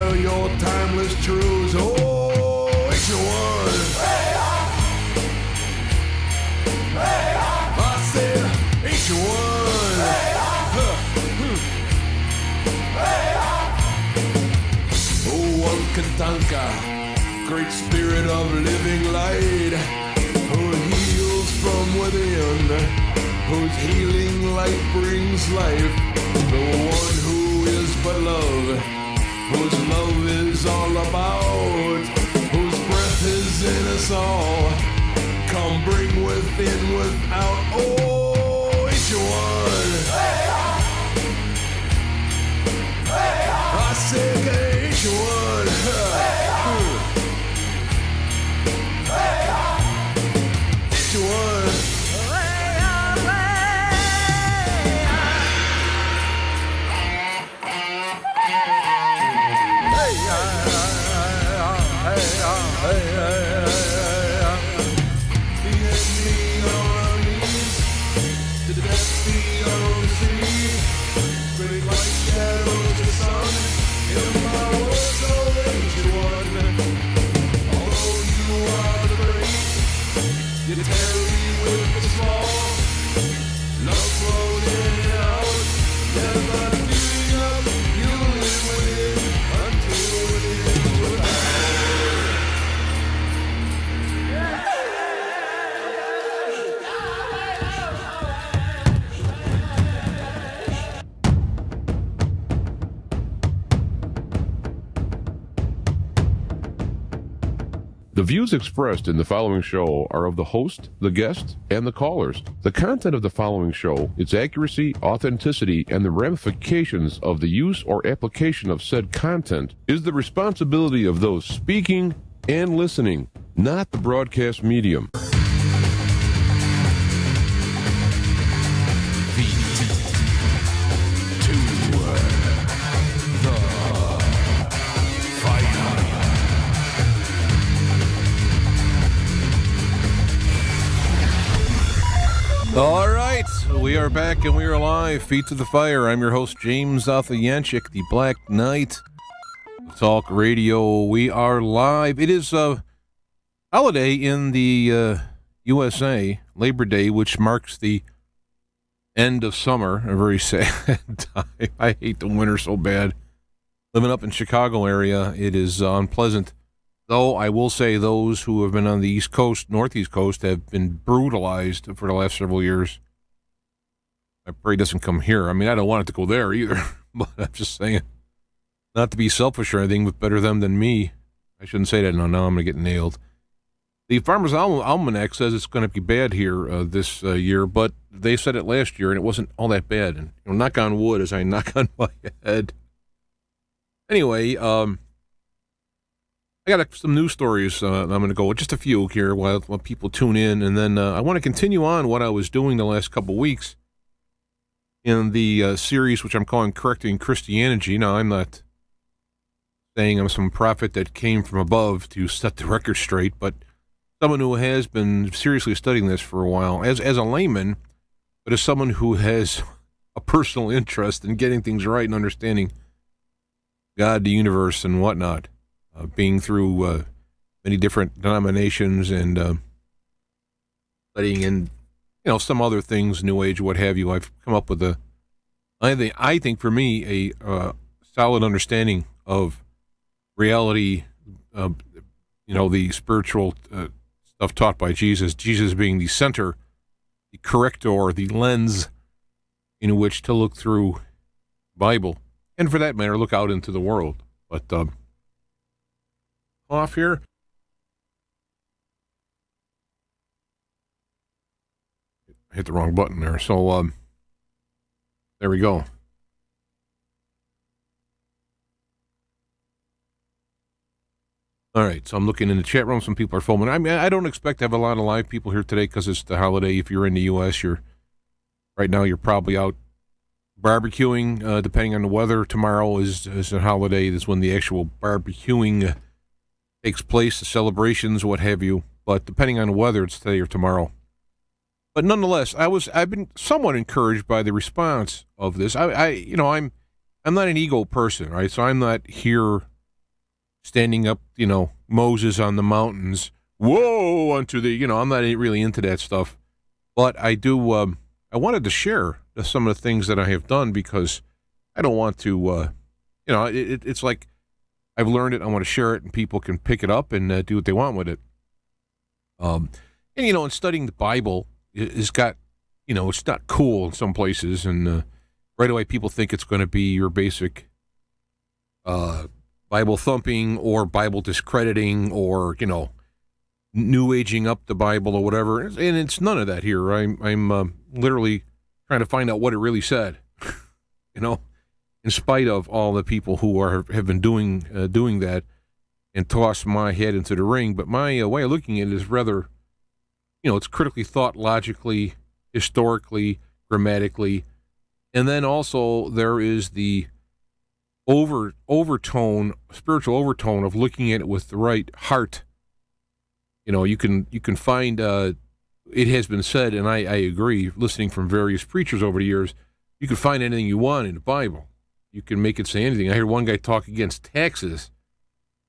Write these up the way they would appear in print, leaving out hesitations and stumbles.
tell your timeless truths. Oh, H1. I said H1. Oh, Antartica, great spirit of living light, who heals from within, whose healing light brings life. The one who is but love, whose love is all about, whose breath is in us all. Come bring within, without. Oh, H1. I said H1. H1. The views expressed in the following show are of the host, the guest, and the callers. The content of the following show, its accuracy, authenticity, and the ramifications of the use or application of said content is the responsibility of those speaking and listening, not the broadcast medium. All right, we are back and we are live. Feet to the fire. I'm your host, James Athayanchik, the Black Knight of Talk Radio. We are live. It is a holiday in the USA, Labor Day, which marks the end of summer. A very sad time. I hate the winter so bad. Living up in Chicago area, it is unpleasant. Though I will say those who have been on the East Coast, Northeast Coast, have been brutalized for the last several years. I pray it doesn't come here. I mean, I don't want it to go there either, but I'm just saying. Not to be selfish or anything, but better them than me. I shouldn't say that. No, now I'm going to get nailed. The Farmer's Almanac says it's going to be bad here this year, but they said it last year, and it wasn't all that bad. And knock on wood as I knock on my head. Anyway, I got some news stories. I'm going to go with just a few here while people tune in, and then I want to continue on what I was doing the last couple of weeks in the series, which I'm calling Correcting Christianity. Now, I'm not saying I'm some prophet that came from above to set the record straight, but someone who has been seriously studying this for a while, as a layman, but as someone who has a personal interest in getting things right and understanding God, the universe, and whatnot. Being through many different denominations and studying in, some other things, New Age, what have you, I've come up with I think for me, a solid understanding of reality, the spiritual stuff taught by Jesus, Jesus being the center, the corrector, the lens in which to look through Bible, and for that matter, look out into the world. But, off here. I hit the wrong button there. So, there we go. All right. So I'm looking in the chat room. Some people are filming. I mean, I don't expect to have a lot of live people here today because it's the holiday. If you're in the U.S., right now you're probably out barbecuing, depending on the weather. Tomorrow is a holiday. That's when the actual barbecuing takes place, the celebrations, what have you. But depending on the weather, it's today or tomorrow. But nonetheless, I've been somewhat encouraged by the response of this. I'm not an ego person, right? So I'm not here standing up, Moses on the mountains, whoa, onto the, I'm not really into that stuff. But I do, I wanted to share some of the things that I have done because I don't want to, it's like I've learned it. I want to share it and people can pick it up and do what they want with it. And, in studying the Bible, it's got, it's not cool in some places. And right away people think it's going to be your basic Bible thumping or Bible discrediting or, new aging up the Bible or whatever. And it's none of that here. I'm literally trying to find out what it really said, in spite of all the people who have been doing that and toss my head into the ring. But my way of looking at it is rather, it's critically thought logically, historically, grammatically. And then also there is the overtone, spiritual overtone of looking at it with the right heart. You can find, it has been said, and I agree, listening from various preachers over the years, you can find anything you want in the Bible. You can make it say anything. I heard one guy talk against taxes,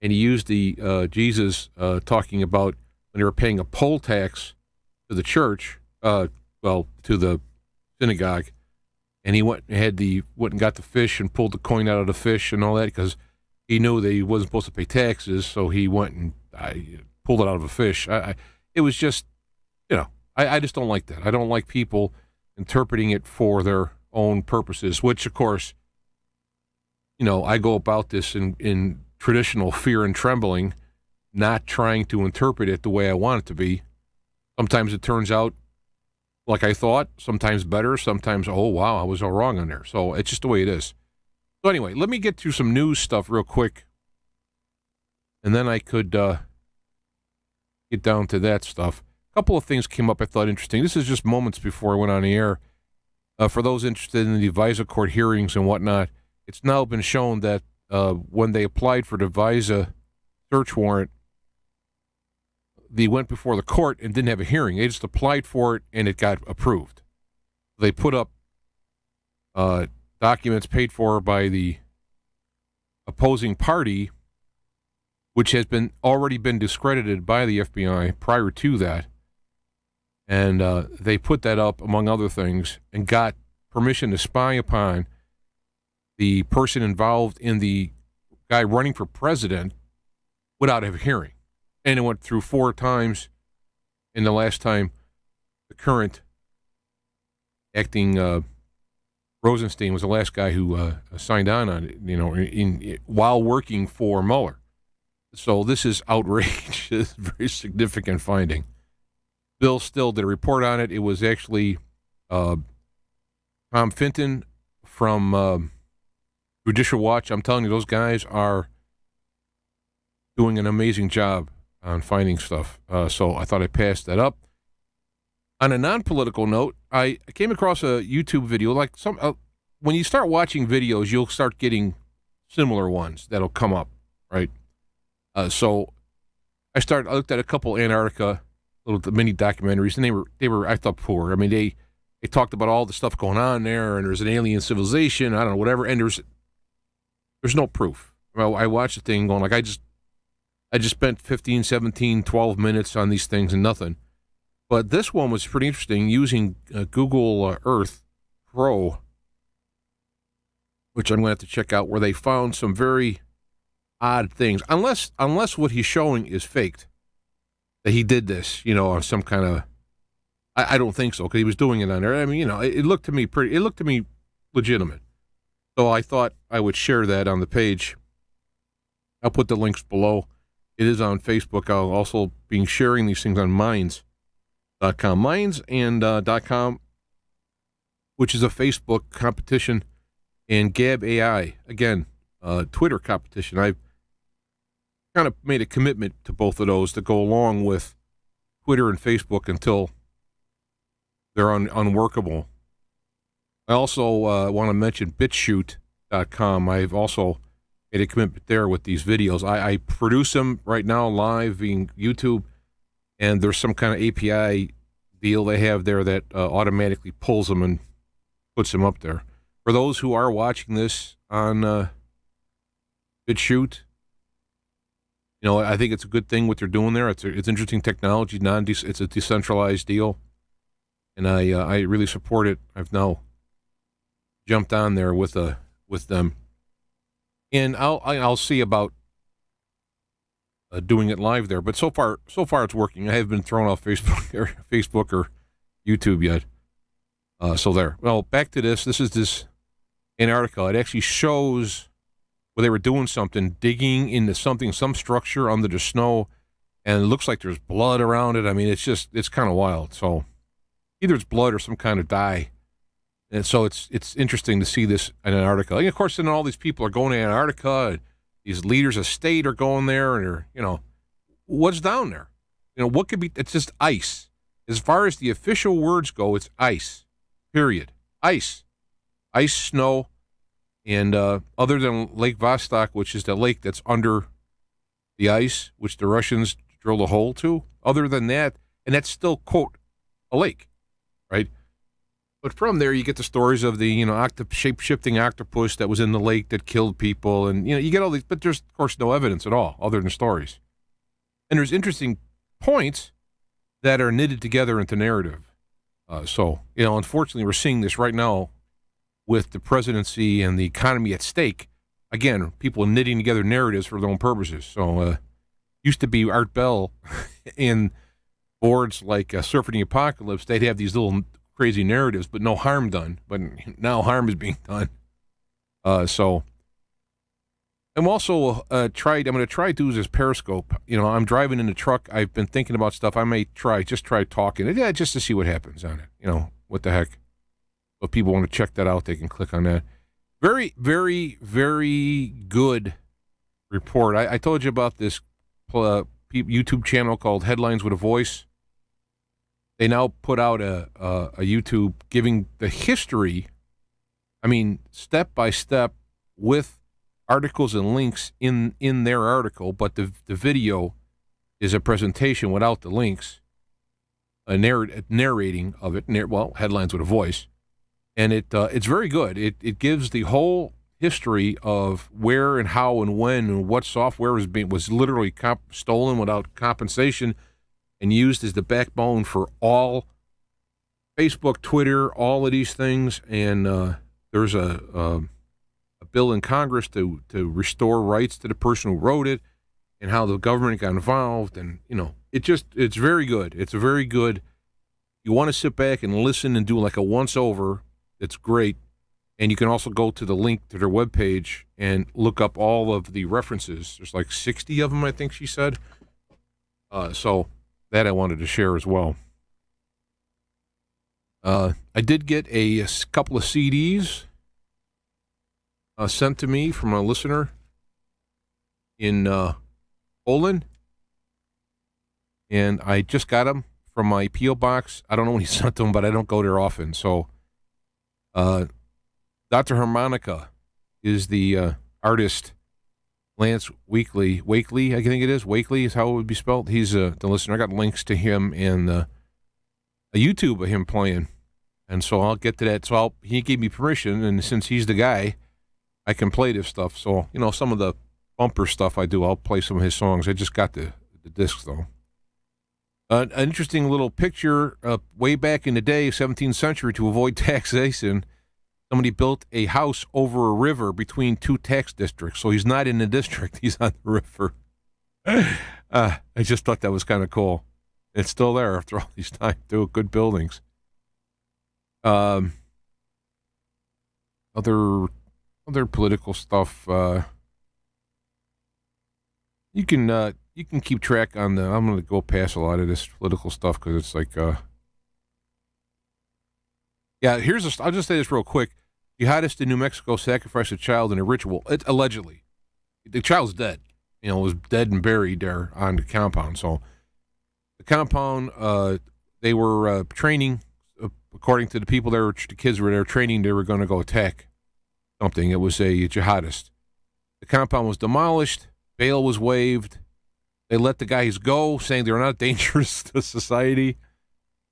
and he used the Jesus talking about when they were paying a poll tax to the church, to the synagogue, and he went and got the fish and pulled the coin out of the fish and all that because he knew that he wasn't supposed to pay taxes, so he went and pulled it out of a fish. It was just, I just don't like that. I don't like people interpreting it for their own purposes, which, of course, I go about this in traditional fear and trembling, not trying to interpret it the way I want it to be. Sometimes it turns out like I thought, sometimes better, sometimes, oh, wow, I was all wrong on there. So it's just the way it is. So anyway, let me get to some news stuff real quick, and then I could get down to that stuff. A couple of things came up I thought interesting. This is just moments before I went on the air. For those interested in the FISA court hearings and whatnot, it's now been shown that when they applied for the FISA search warrant, they went before the court and didn't have a hearing. They just applied for it, and it got approved. They put up documents paid for by the opposing party, which has already been discredited by the FBI prior to that. And they put that up, among other things, and got permission to spy upon the person involved in the guy running for president without a hearing. And it went through 4 times, and the last time the current acting Rosenstein was the last guy who signed on it, while working for Mueller. So this is outrage. It's a very significant finding. Bill Still did a report on it. It was actually Tom Fenton from Judicial Watch. I'm telling you, those guys are doing an amazing job on finding stuff. So I thought I'd pass that up. On a non-political note, I came across a YouTube video. Like when you start watching videos, you'll start getting similar ones that'll come up, right? So I looked at a couple Antarctica little mini documentaries, and they were I thought poor. I mean, they talked about all the stuff going on there, and there's an alien civilization, I don't know, whatever, and there's no proof. Well, I watched the thing going like I just spent 15, 17, 12 minutes on these things and nothing. But this one was pretty interesting using Google Earth Pro, which I'm going to have to check out, where they found some very odd things. Unless what he's showing is faked, that he did this, on some kind of, I don't think so, because he was doing it on there. I mean, it looked to me legitimate. So I thought I would share that on the page. I'll put the links below. It is on Facebook. I'll also be sharing these things on Minds.com. Minds and .com, which is a Facebook competition, and Gab AI, again, Twitter competition. I've kind of made a commitment to both of those to go along with Twitter and Facebook until they're unworkable. I also want to mention BitChute.com. I've also made a commitment there with these videos. I produce them right now live via YouTube, and there's some kind of API deal they have there that automatically pulls them and puts them up there. For those who are watching this on BitChute, I think it's a good thing what they're doing there. It's interesting technology. It's a decentralized deal, and I really support it. I've now jumped on there with them, and I'll see about doing it live there. But so far it's working. I haven't been thrown off Facebook or YouTube yet. So there. Well, back to this. This is this Antarctica. It actually shows where they were doing something, digging into some structure under the snow, and it looks like there's blood around it. I mean, it's kind of wild. So either it's blood or some kind of dye. And so it's interesting to see this in Antarctica. And of course, then all these people are going to Antarctica, and these leaders of state are going there, and they're, what's down there? What could be? It's just ice. As far as the official words go, it's ice. Period. Ice, snow, and other than Lake Vostok, which is the lake that's under the ice, which the Russians drilled a hole to. Other than that, and that's still, quote, a lake, right? But from there, you get the stories of the, shape-shifting octopus that was in the lake that killed people, and you get all these. But there's, of course, no evidence at all, other than stories. And there's interesting points that are knitted together into narrative. So, unfortunately, we're seeing this right now with the presidency and the economy at stake. Again, people knitting together narratives for their own purposes. So, used to be Art Bell in boards like Surfing the Apocalypse. They'd have these little crazy narratives, but no harm done. But now harm is being done. So, I'm also I'm going to try to do this Periscope. I'm driving in the truck. I've been thinking about stuff. I may try talking. Yeah, just to see what happens on it. What the heck. So if people want to check that out, they can click on that. Very, very, very good report. I told you about this YouTube channel called Headlines with a Voice. They now put out a YouTube giving the history, step by step with articles and links in their article, but the video is a presentation without the links, a narrating of it, Headlines with a Voice. And it's very good. It gives the whole history of where and how and when and what software was literally stolen without compensation and used as the backbone for all Facebook, Twitter, all of these things. And there's a bill in Congress to restore rights to the person who wrote it, and how the government got involved. And it's very good. It's a very good. You want to sit back and listen and do like a once over. It's great. And you can also go to the link to their webpage and look up all of the references. There's like 60 of them, I think she said. So that I wanted to share as well. I did get a couple of CDs sent to me from a listener in Poland, and I just got them from my P.O. box. I don't know when he sent them, but I don't go there often. So Dr. Harmonica is the artist. Lance Wakely, I think it is. Wakely is how it would be spelled. He's the listener. I got links to him and a YouTube of him playing, and so I'll get to that. So he gave me permission, and since he's the guy, I can play this stuff. So some of the bumper stuff I do, I'll play some of his songs. I just got the discs though. An interesting little picture. Way back in the day, 17th century, to avoid taxation, somebody built a house over a river between two tax districts. So he's not in the district; he's on the river. I just thought that was kind of cool. It's still there after all these times, too. Good buildings. Other political stuff. You can keep track on the. I'm going to go past a lot of this political stuff because it's like. Yeah, I'll just say this real quick. Jihadist in New Mexico sacrificed a child in a ritual. Allegedly, the child's dead. Was dead and buried there on the compound. So the compound, they were training. According to the people there, the kids were there training. They were going to go attack something. It was a jihadist. The compound was demolished. Bail was waived. They let the guys go, saying they're not dangerous to society.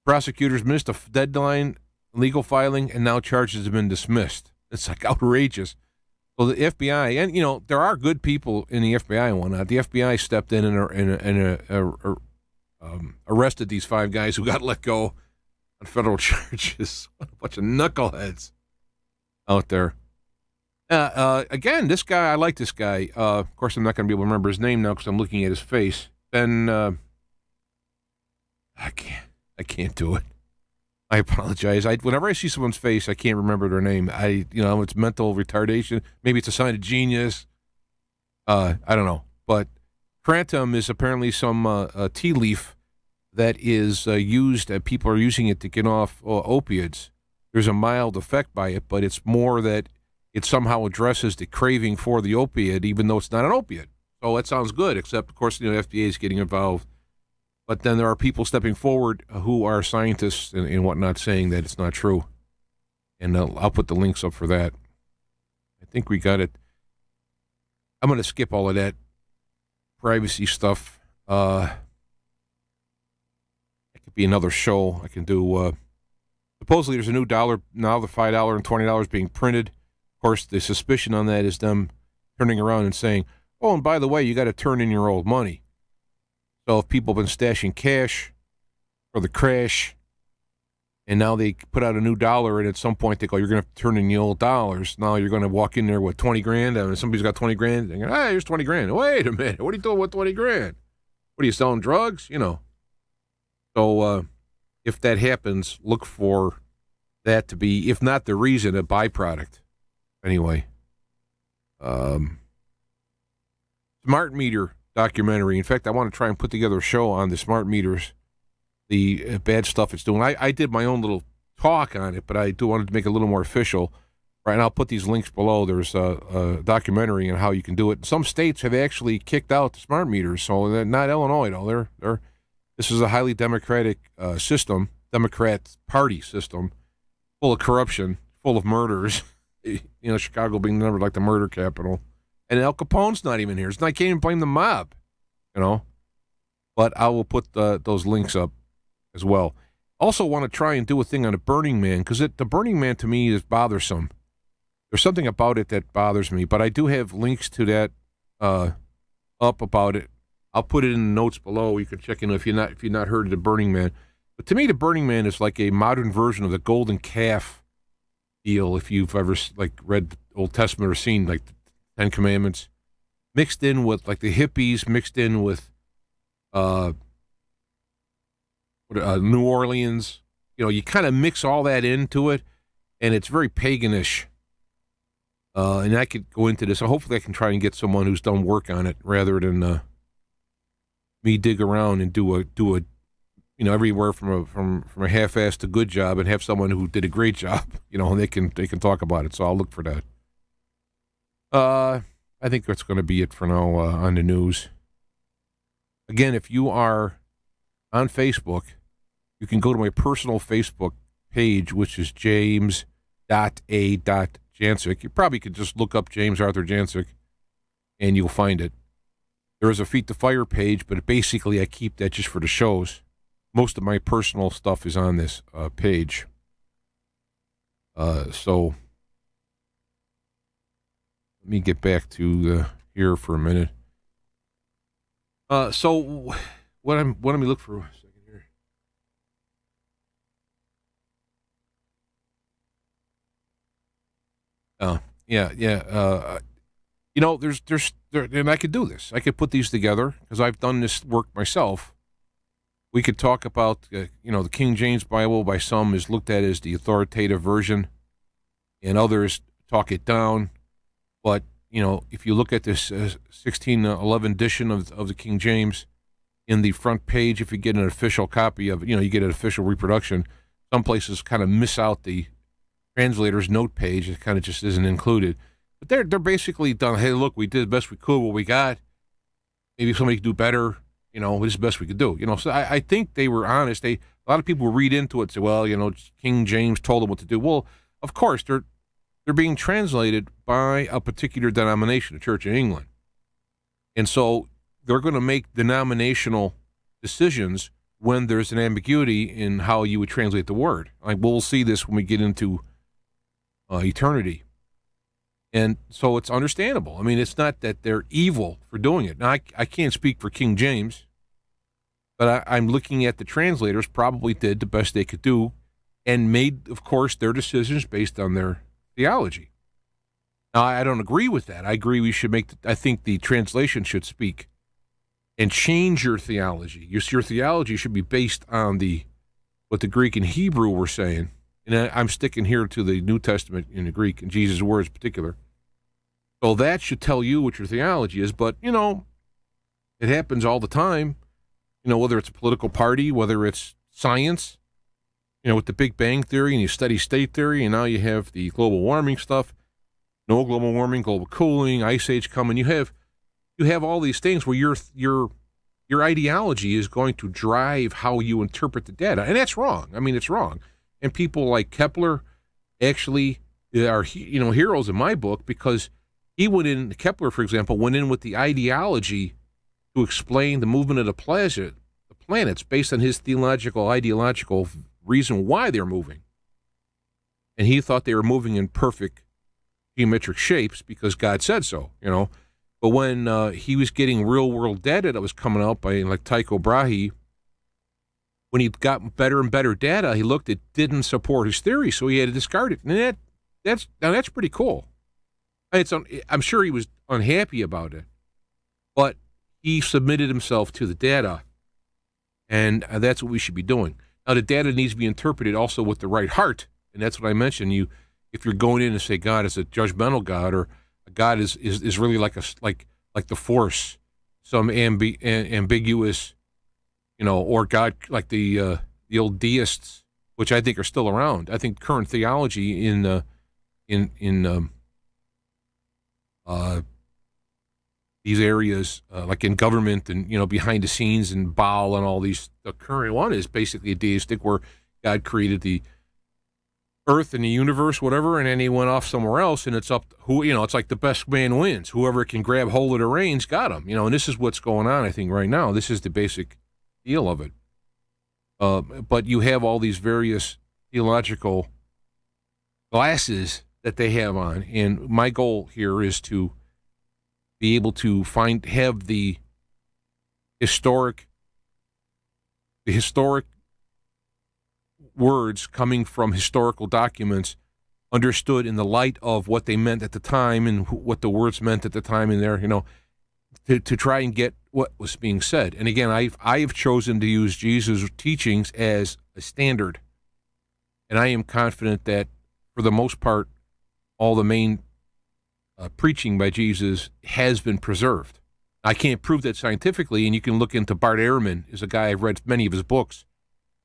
Prosecutors missed a deadline, legal filing, and now charges have been dismissed. It's like outrageous. So the FBI, and there are good people in the FBI and whatnot. The FBI stepped in and arrested these 5 guys who got let go on federal charges. What a bunch of knuckleheads out there. Again, this guy, I like this guy. Of course, I'm not going to be able to remember his name now because I'm looking at his face. Ben, I can't do it. I apologize. Whenever I see someone's face, I can't remember their name. It's mental retardation. Maybe it's a sign of genius. I don't know. But kratom is apparently some tea leaf that is used. People are using it to get off opiates. There's a mild effect by it, but it's more that it somehow addresses the craving for the opiate, even though it's not an opiate. So that sounds good, except, of course, the FDA is getting involved. But then there are people stepping forward who are scientists and whatnot saying that it's not true. And I'll put the links up for that. I think we got it. I'm going to skip all of that privacy stuff. It could be another show I can do. Supposedly there's a new dollar, now the $5 and $20 being printed. Of course, the suspicion on that is them turning around and saying, oh, and by the way, you got to turn in your old money. So if people have been stashing cash for the crash, and now they put out a new dollar, and at some point they go, you're going to have to turn in the old dollars. Now you're going to walk in there with 20 grand, and somebody's got 20 grand. They're going, hey, here's 20 grand. Wait a minute. What are you doing with 20 grand? What are you selling drugs? So if that happens, look for that to be, if not the reason, a byproduct. Anyway, smart meter documentary. In fact, I want to try and put together a show on the smart meters, the bad stuff it's doing. I did my own little talk on it, but I do want to make it a little more official. Right, and I'll put these links below. There's a documentary on how you can do it. Some states have actually kicked out the smart meters, so they're not Illinois, though. This is a highly democratic system, Democrat Party system, full of corruption, full of murders. Chicago being numbered like the murder capital. And Al Capone's not even here. I can't even blame the mob, But I will put those links up as well. Also want to try and do a thing on the Burning Man, because the Burning Man to me is bothersome. There's something about it that bothers me, but I do have links to that up about it. I'll put it in the notes below. You can check in if you've not heard of the Burning Man. But to me, the Burning Man is like a modern version of the golden calf deal. If you've ever read the Old Testament or seen the 10 Commandments, mixed in with the hippies, mixed in with New Orleans. You kind of mix all that into it, and it's very paganish. And I could go into this. So hopefully I can try and get someone who's done work on it rather than me dig around and do a everywhere from a half-assed to good job, and have someone who did a great job, and they can talk about it. So I'll look for that. I think that's going to be it for now on the news. Again, if you are on Facebook, you can go to my personal Facebook page, which is james.a.jancic. You probably could just look up James Arthur Jancic, and you'll find it. There is a Feet to Fire page, but basically I keep that just for the shows. Most of my personal stuff is on this page. So let me get back to here for a minute. So let me look for a second here. Yeah. And I could do this. I could put these together because I've done this work myself. We could talk about, the King James Bible by some is looked at as the authoritative version, and others talk it down. But, if you look at this 1611 edition of the King James, in the front page, if you get an official copy of it, you get an official reproduction. Some places kind of miss out the translator's note page. It kind of just isn't included. But they're basically done. Hey, look, we did the best we could. What we got, maybe somebody could do better. This is the best we could do. So I think they were honest. A lot of people read into it and say, well, King James told them what to do. Well, of course, they're being translated by a particular denomination, the Church of England. And so they're going to make denominational decisions when there's an ambiguity in how you would translate the word. We'll see this when we get into eternity. And so it's understandable. I mean, it's not that they're evil for doing it. Now, I can't speak for King James, but I'm looking at the translators probably did the best they could do and made, of course, their decisions based on their theology. Now, I don't agree with that. I agree we should I think the translation should speak and change your theology. Your theology should be based on what the Greek and Hebrew were saying. And I'm sticking here to the New Testament in the Greek and Jesus' words in particular. So that should tell you what your theology is. But, it happens all the time, whether it's a political party, whether it's science, with the Big Bang Theory, and you study state theory, and now you have the global warming stuff, no global warming, global cooling, ice age coming. You have all these things where your ideology is going to drive how you interpret the data. And that's wrong. I mean, it's wrong. And people like Kepler actually are, heroes in my book because Kepler, for example, went in with the ideology to explain the movement of the planets based on his ideological reason why they're moving. And he thought they were moving in perfect geometric shapes because God said so, But when he was getting real-world data that was coming out by like Tycho Brahe, when he got better and better data, he looked, it didn't support his theory, so he had to discard it. And that's pretty cool. I'm sure he was unhappy about it, but he submitted himself to the data, and that's what we should be doing. Now, the data needs to be interpreted also with the right heart, and that's what I mentioned. If you're going in and say God is a judgmental God, or God is really like the Force, some ambiguous, or God like the old deists, which I think are still around. I think current theology in these areas, like in government and behind the scenes and Baal and all these, the current one is basically a deistic, where God created the earth and the universe, whatever, and then he went off somewhere else, and it's up who, it's like the best man wins. Whoever can grab hold of the reins got him, and this is what's going on, I think, right now. This is the basic deal of it. But you have all these various theological glasses that they have on, and my goal here is to be able to have the historic words coming from historical documents understood in the light of what they meant at the time and what the words meant at the time in there, to try and get what was being said. And again, I've chosen to use Jesus' teachings as a standard. And I am confident that for the most part, all the main preaching by Jesus has been preserved. I can't prove that scientifically, and you can look into Bart Ehrman, is a guy I've read many of his books,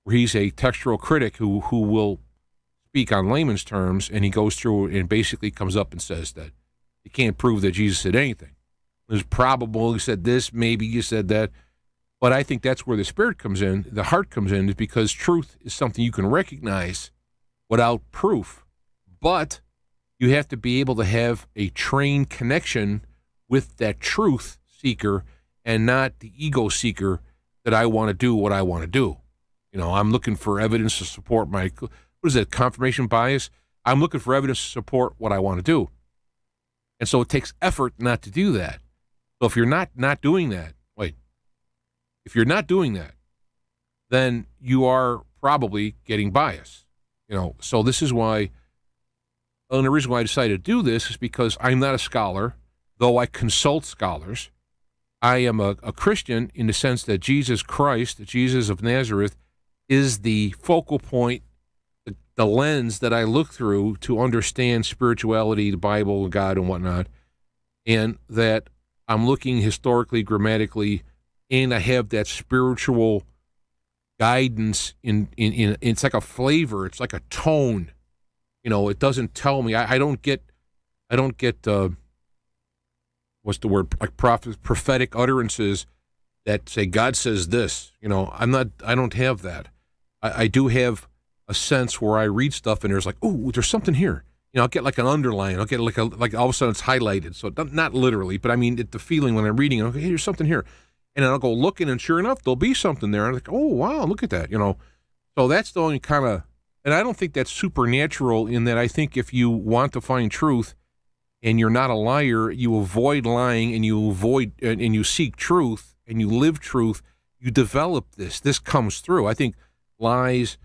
where he's a textual critic who will speak on layman's terms, and he goes through and basically comes up and says that you can't prove that Jesus said anything. It's probable he said this, maybe you said that, but I think that's where the spirit comes in, the heart comes in, is because truth is something you can recognize without proof, but you have to be able to have a trained connection with that truth seeker and not the ego seeker that I want to do what I want to do. I'm looking for evidence to support confirmation bias? I'm looking for evidence to support what I want to do. And so it takes effort not to do that. So if you're not doing that, if you're not doing that, then you are probably getting bias. So this is why, and the reason why I decided to do this is because I'm not a scholar, though I consult scholars. I am a Christian in the sense that Jesus Christ, Jesus of Nazareth, is the focal point, the lens that I look through to understand spirituality, the Bible, God, and whatnot, and that I'm looking historically, grammatically, and I have that spiritual guidance in it's like a flavor, it's like a tone. It doesn't tell me. I don't get what's the word, like prophetic utterances that say God says this. I don't have that. I do have a sense where I read stuff and there's like, oh, there's something here. I'll get like an underline. I'll get like all of a sudden it's highlighted. So not literally, but I mean the feeling when I'm reading. Okay, hey, there's something here, and then I'll go looking, and sure enough, there'll be something there. I'm like, oh wow, look at that. So that's the only kind of, and I don't think that's supernatural in that. I think if you want to find truth, and you're not a liar, you avoid lying, and you seek truth, and you live truth, you develop this. This comes through. I think lies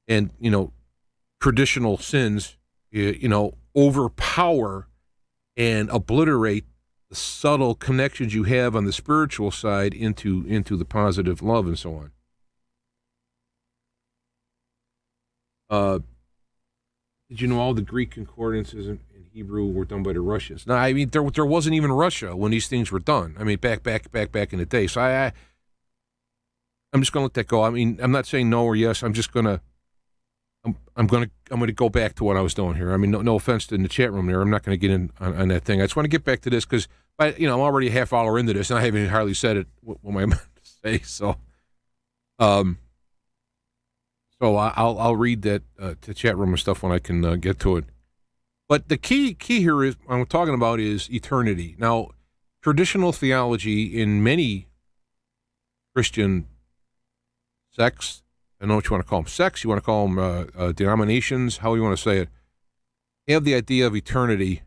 and, traditional sins, overpower and obliterate the subtle connections you have on the spiritual side into the positive love and so on. Did you know all the Greek concordances in Hebrew were done by the Russians? No, I mean, there wasn't even Russia when these things were done. I mean, back in the day. So I'm just going to let that go. I mean, I'm not saying no or yes. I'm just going to I'm going to go back to what I was doing here. I mean, no offense to in the chat room there. I'm not going to get in on that thing. I just want to get back to this because, I'm already a half hour into this, and I haven't hardly said it. What am I meant to say? So, I'll read that to chat room and stuff when I can get to it. But the key here is what I'm talking about is eternity. Now, traditional theology in many Christian sects, I don't know what you want to call them, sects, you want to call them denominations, how you want to say it, have the idea of eternity,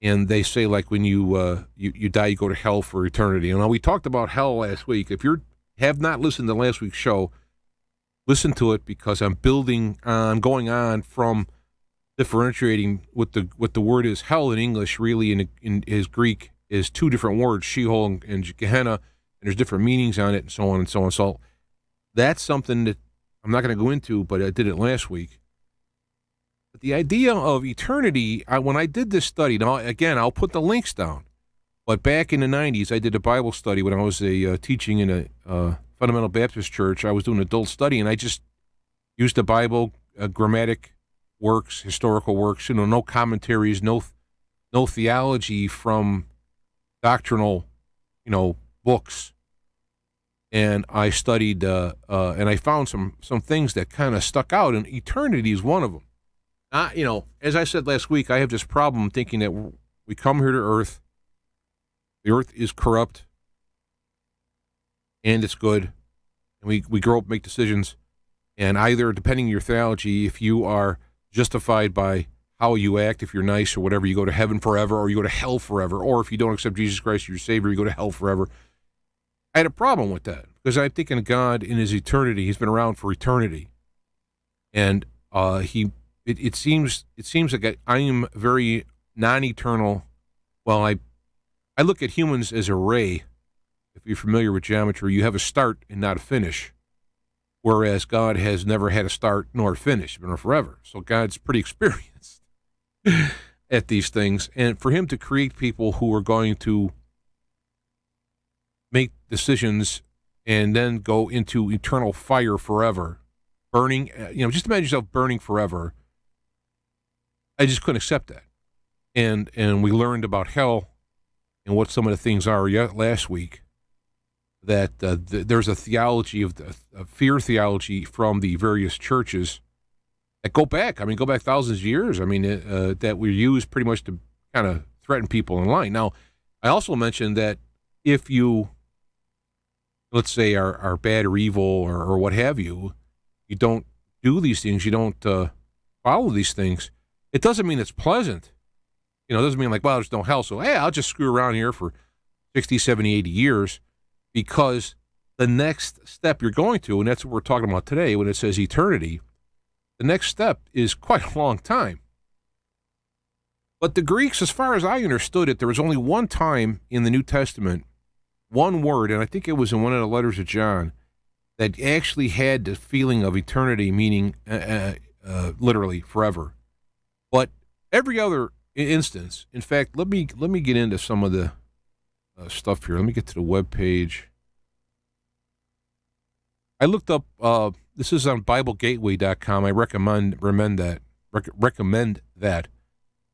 and they say like when you die, you go to hell for eternity. And now we talked about hell last week. If you have not listened to last week's show, listen to it because I'm going on from differentiating what the word is hell in English really in his Greek is two different words, Sheol and Gehenna, and there's different meanings on it and so on and so on. So that's something that I'm not going to go into, but I did it last week. But the idea of eternity, when I did this study, now again, I'll put the links down, but back in the 90s, I did a Bible study when I was teaching in a Fundamental Baptist church. I was doing adult study, and I just used the Bible, grammatic works, historical works, no commentaries, no theology from doctrinal, books. And I studied, and I found some things that kind of stuck out, and eternity is one of them. As I said last week, I have this problem thinking that we come here to earth, the earth is corrupt, and it's good, and we grow up, make decisions, and either, depending on your theology, if you are justified by how you act, if you're nice or whatever, you go to heaven forever, or you go to hell forever, or if you don't accept Jesus Christ as your Savior, you go to hell forever. I had a problem with that, because I'm thinking of God in his eternity. He's been around for eternity, and it seems like I am very non-eternal. Well, I look at humans as a ray. If you're familiar with geometry, you have a start and not a finish, whereas God has never had a start nor a finish. He's been around forever. So God's pretty experienced at these things. And for him to create people who are going to make decisions and then go into eternal fire forever, burning, just imagine yourself burning forever. I just couldn't accept that. And we learned about hell and what some of the things are last week. That there's a theology of a fear theology from the various churches that go back thousands of years. That we use pretty much to kind of threaten people in line. Now, I also mentioned that if you, let's say, are bad or evil or what have you, you don't do these things, you don't follow these things, it doesn't mean it's pleasant. It doesn't mean like, well, there's no hell, so, hey, I'll just screw around here for 60, 70, 80 years. Because the next step you're going to, and that's what we're talking about today when it says eternity, the next step is quite a long time. But the Greeks, as far as I understood it, there was only one time in the New Testament, one word, and I think it was in one of the letters of John, that actually had the feeling of eternity, meaning literally forever. But every other instance, in fact, let me get into some of the stuff here. Let me get to the web page. I looked up, this is on BibleGateway.com. I recommend that.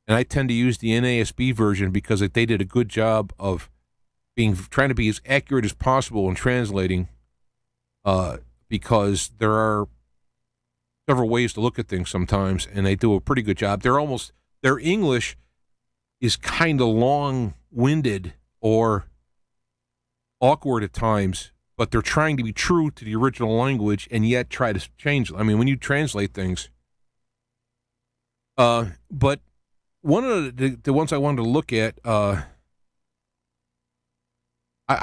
And I tend to use the NASB version because they did a good job of trying to be as accurate as possible in translating, because there are several ways to look at things sometimes, and they do a pretty good job. Their English is kind of long-winded or awkward at times, but they're trying to be true to the original language and yet try to change. When you translate things, but one of the ones I wanted to look at, I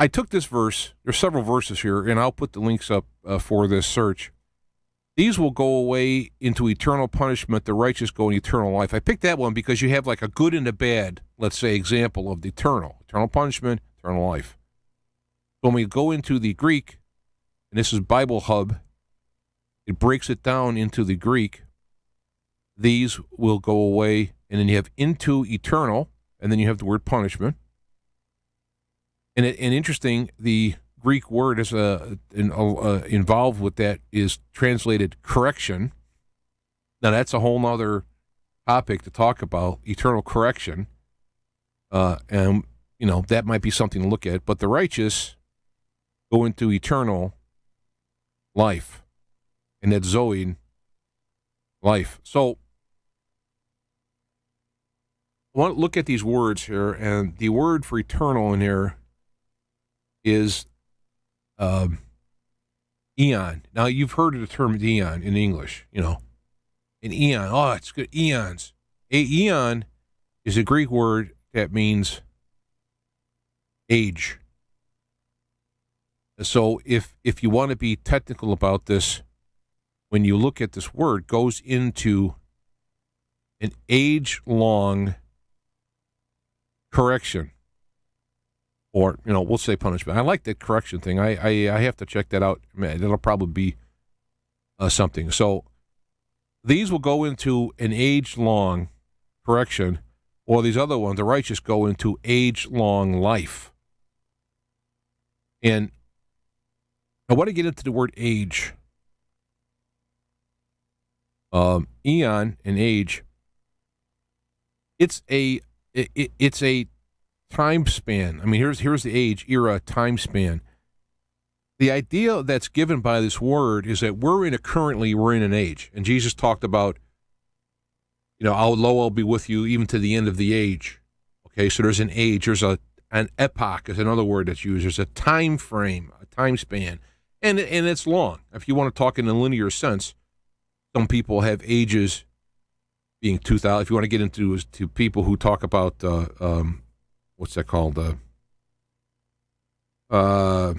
took this verse. There's several verses here, and I'll put the links up for this search. These will go away into eternal punishment. The righteous go in eternal life. I picked that one because you have like a good and a bad, let's say, example of the eternal punishment, eternal life. When we go into the Greek, and this is Bible Hub, it breaks it down into the Greek. These will go away, and then you have into eternal, and then you have the word punishment. And interesting, the Greek word is involved with that is translated correction. Now, that's a whole other topic to talk about, eternal correction. And, that might be something to look at. But the righteous go into eternal life, and that's Zoe life. So, I want to look at these words here, and the word for eternal in here is eon. Now, you've heard of the term eon in English, An eon, oh, it's good, eons. Eon is a Greek word that means age. So if you want to be technical about this, when you look at this word, it goes into an age-long correction. Or, we'll say punishment. I like that correction thing. I have to check that out. That'll probably be something. So these will go into an age-long correction, or these other ones, the righteous, go into age-long life. And I want to get into the word age. Eon and age. It's a time span. I mean, here's the age, era, time span. The idea that's given by this word is that we're in an age. And Jesus talked about, I'll be with you even to the end of the age. Okay, so there's an age. There's an epoch is another word that's used. There's a time frame, a time span. And it's long. If you want to talk in a linear sense, some people have ages being 2,000. If you want to get into people who talk about what's that called? I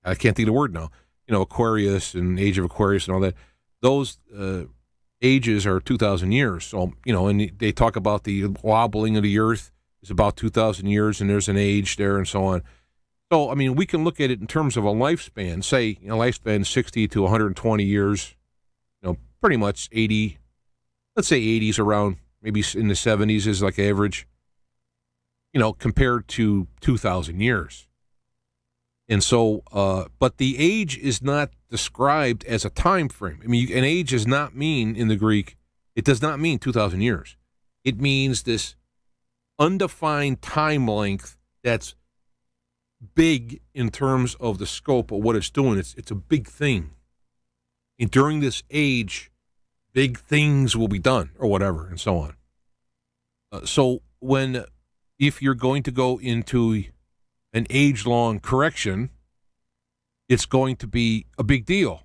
can't think of the word now. Aquarius and Age of Aquarius and all that. Those ages are 2,000 years. So, and they talk about the wobbling of the earth is about 2,000 years, and there's an age there and so on. So, I mean, we can look at it in terms of a lifespan. Say, lifespan 60 to 120 years. Pretty much 80. Let's say 80s around. Maybe in the 70s is like average, compared to 2,000 years. And so, but the age is not described as a time frame. I mean, an age does not mean, in the Greek, it does not mean 2,000 years. It means this undefined time length that's big in terms of the scope of what it's doing. It's a big thing. And during this age, big things will be done, or whatever, and so on. So if you're going to go into an age-long correction, it's going to be a big deal.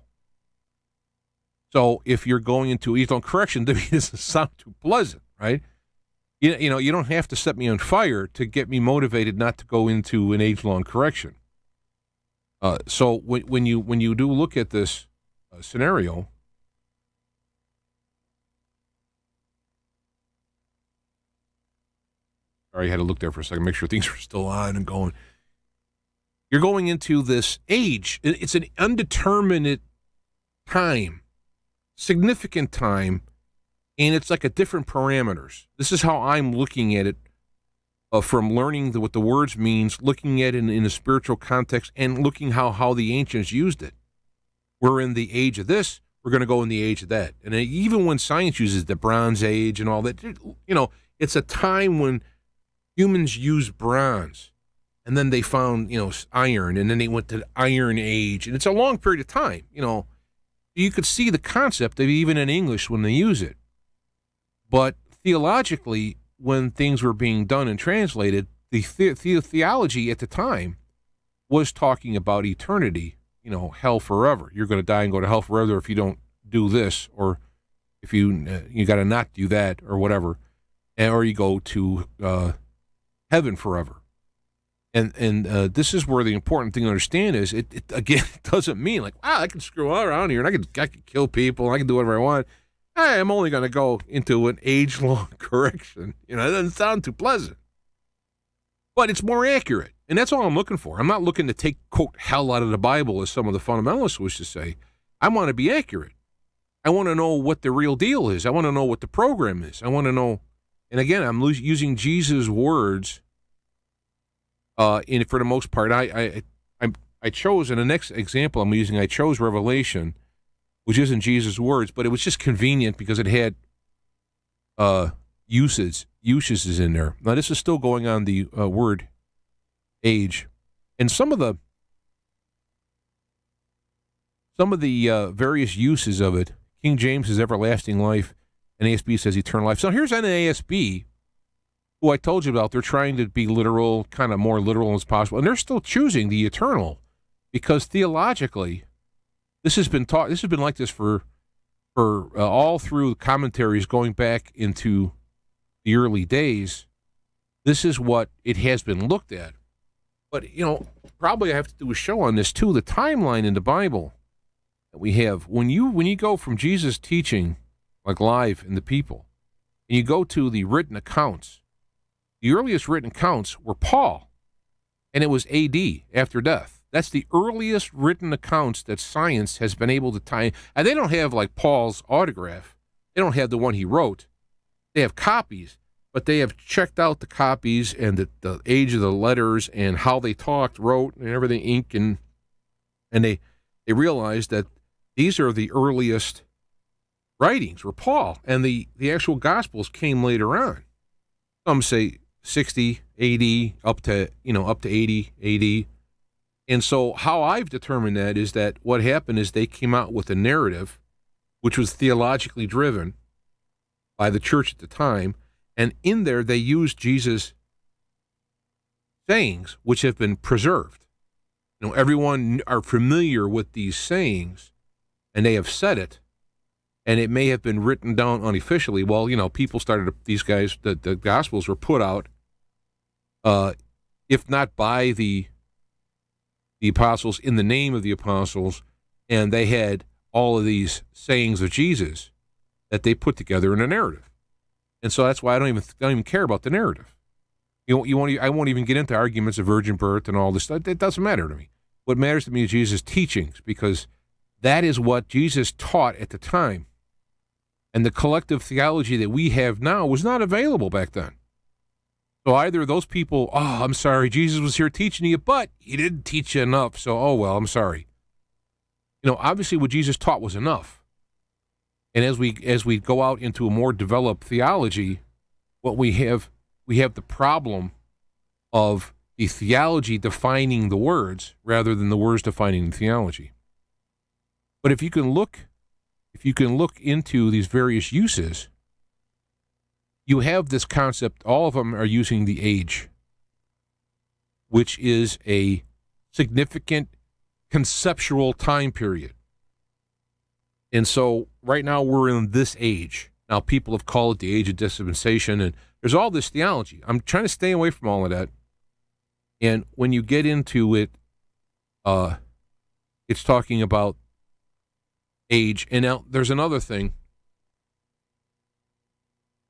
So if you're going into age-long correction, to me, this doesn't sound too pleasant, right? You don't have to set me on fire to get me motivated not to go into an age-long correction. So when you do look at this scenario, sorry, I had to look there for a second, make sure things were still on and going. You're going into this age. It's an undeterminate time, significant time, and it's like a different parameters. This is how I'm looking at it from learning what the words means, looking at it in a spiritual context, and looking how the ancients used it. We're in the age of this, we're going to go in the age of that. And even when science uses the Bronze Age and all that, it's a time when humans used bronze, and then they found, iron, and then they went to the Iron Age, and it's a long period of time. You could see the concept of even in English when they use it. But theologically, when things were being done and translated, the theology at the time was talking about eternity, hell forever. You're going to die and go to hell forever if you don't do this, or if you got to not do that or whatever, or you go to heaven forever. And this is where the important thing to understand is it again, it doesn't mean like, wow, I can screw all around here and I can kill people and I can do whatever I want. I'm only going to go into an age-long correction. It doesn't sound too pleasant. But it's more accurate, and that's all I'm looking for. I'm not looking to take, quote, hell out of the Bible, as some of the fundamentalists wish to say. I want to be accurate. I want to know what the real deal is. I want to know what the program is. I want to know, and again, I'm using Jesus' words for the most part. I chose, in the next example I'm using, I chose Revelation, which isn't Jesus' words, but it was just convenient because it had uses in there. Now, this is still going on the word age. And some of the various uses of it, King James says everlasting life, and ASB says eternal life. So here's an ASB, who I told you about. They're trying to be literal, kind of more literal as possible, and they're still choosing the eternal because theologically, this has been taught. This has been like this for all through commentaries going back into the early days. This is what it has been looked at. But probably I have to do a show on this too. The timeline in the Bible that we have, when you go from Jesus' teaching, like live in the people, and you go to the written accounts, the earliest written accounts were Paul, and it was A.D. after death. That's the earliest written accounts that science has been able to tie. And they don't have like Paul's autograph. They don't have the one he wrote. They have copies, but they have checked out the copies and the age of the letters and how they talked, wrote, and everything, ink, and they realized that these are the earliest writings were Paul, and the actual Gospels came later on. Some say 60 AD up to 80 AD. And so how I've determined that is that what happened is they came out with a narrative which was theologically driven by the church at the time, and in there they used Jesus' sayings, which have been preserved. Everyone are familiar with these sayings, and they have said it, and it may have been written down unofficially. Well, people started, these guys, the Gospels were put out, if not by the apostles, in the name of the apostles, and they had all of these sayings of Jesus that they put together in a narrative. And so that's why I don't even care about the narrative. I won't even get into arguments of virgin birth and all this stuff. It doesn't matter to me. What matters to me is Jesus' teachings, because that is what Jesus taught at the time. And the collective theology that we have now was not available back then. So either those people, oh, I'm sorry, Jesus was here teaching you, but he didn't teach you enough, so, oh, well, I'm sorry. Obviously what Jesus taught was enough. And as we go out into a more developed theology, what we have the problem of the theology defining the words rather than the words defining the theology. But if you can look into these various uses, you have this concept. All of them are using the age, which is a significant conceptual time period. And so right now we're in this age. Now people have called it the age of dispensation, and there's all this theology. I'm trying to stay away from all of that. And when you get into it, it's talking about age. And now there's another thing.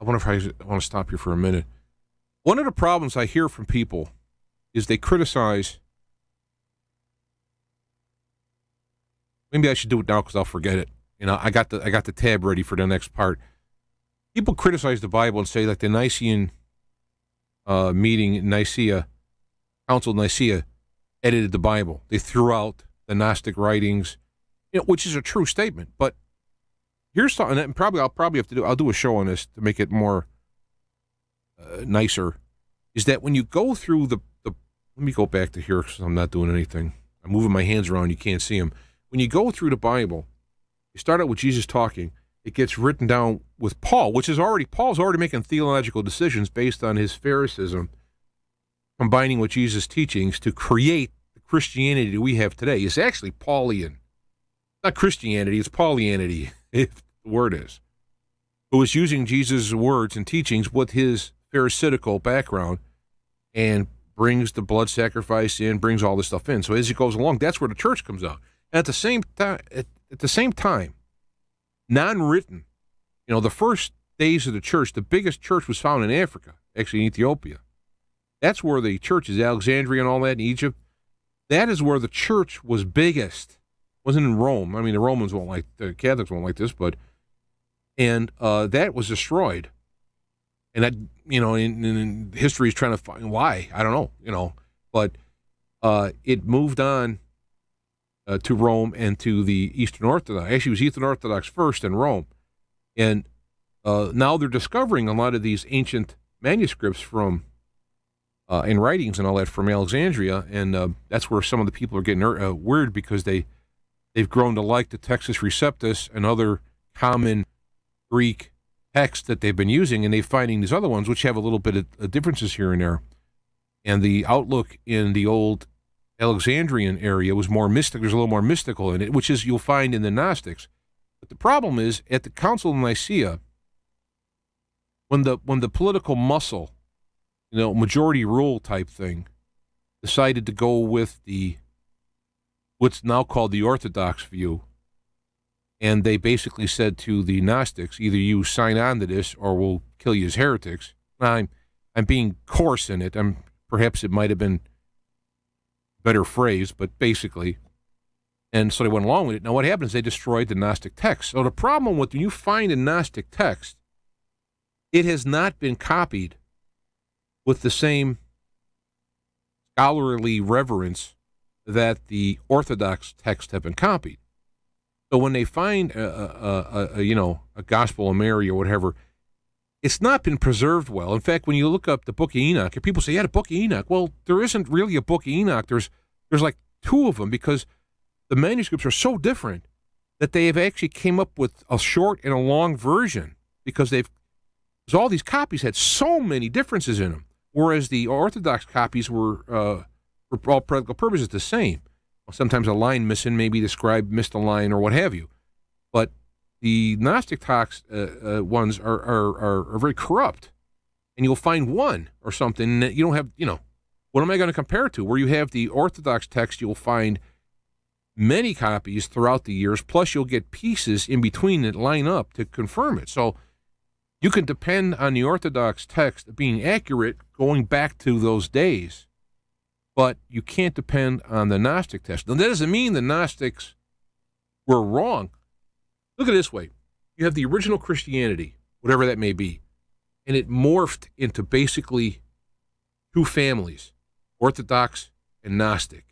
I wonder if I want to stop here for a minute. One of the problems I hear from people is they criticize. Maybe I should do it now because I'll forget it. I got the tab ready for the next part. People criticize the Bible and say that the Nicene Council of Nicaea edited the Bible. They threw out the Gnostic writings, which is a true statement. But here's something, and I'll probably have to do. I'll do a show on this to make it more nicer. Is that when you go through the let me go back to here because I'm not doing anything. I'm moving my hands around. You can't see them. When you go through the Bible, you start out with Jesus talking. It gets written down with Paul, Paul's already making theological decisions based on his Pharisaism, combining with Jesus' teachings to create the Christianity that we have today. It's actually Paulian. Not Christianity, it's Paulianity, if the word is. who is using Jesus' words and teachings with his Pharisaical background and brings the blood sacrifice in, brings all this stuff in. So as he goes along, that's where the church comes out. And at the same time, non-written, the first days of the church, the biggest church was found in Africa, actually in Ethiopia. That's where the church is, Alexandria and all that in Egypt. That is where the church was biggest. It wasn't in Rome. I mean, the Romans won't like, the Catholics won't like this, and that was destroyed. And that, in history is trying to find why. I don't know, but it moved on to Rome and to the Eastern Orthodox. Actually, it was Eastern Orthodox first and Rome. And now they're discovering a lot of these ancient manuscripts from and writings and all that from Alexandria, and that's where some of the people are getting weird because they've grown to like the Textus Receptus and other common Greek texts that they've been using, and they're finding these other ones which have a little bit of differences here and there. And the outlook in the old Alexandrian area was more mystic. There's a little more mystical in it, which is you'll find in the Gnostics. But the problem is at the Council of Nicaea, when the political muscle, majority rule type thing, decided to go with what's now called the Orthodox view, and they basically said to the Gnostics, either you sign on to this or we'll kill you as heretics. I'm being coarse in it. Perhaps it might have been better phrase, but basically. And so they went along with it. Now what happens? They destroyed the Gnostic text. So the problem with when you find a Gnostic text, it has not been copied with the same scholarly reverence that the Orthodox texts have been copied. So when they find a Gospel of Mary or whatever, it's not been preserved well. In fact, when you look up the Book of Enoch, and people say, yeah, the Book of Enoch. Well, there isn't really a Book of Enoch. There's like two of them because the manuscripts are so different that they have actually came up with a short and a long version because all these copies had so many differences in them, whereas the Orthodox copies were for all practical purposes the same. Sometimes a line missing, maybe the scribe missed a line or what have you. But the Gnostic text ones are very corrupt. And you'll find one or something that you don't have, what am I going to compare it to? Where you have the Orthodox text, you'll find many copies throughout the years, plus you'll get pieces in between that line up to confirm it. So you can depend on the Orthodox text being accurate going back to those days, but you can't depend on the Gnostic text. Now, that doesn't mean the Gnostics were wrong. Look at it this way. You have the original Christianity, whatever that may be, and it morphed into basically two families, Orthodox and Gnostic.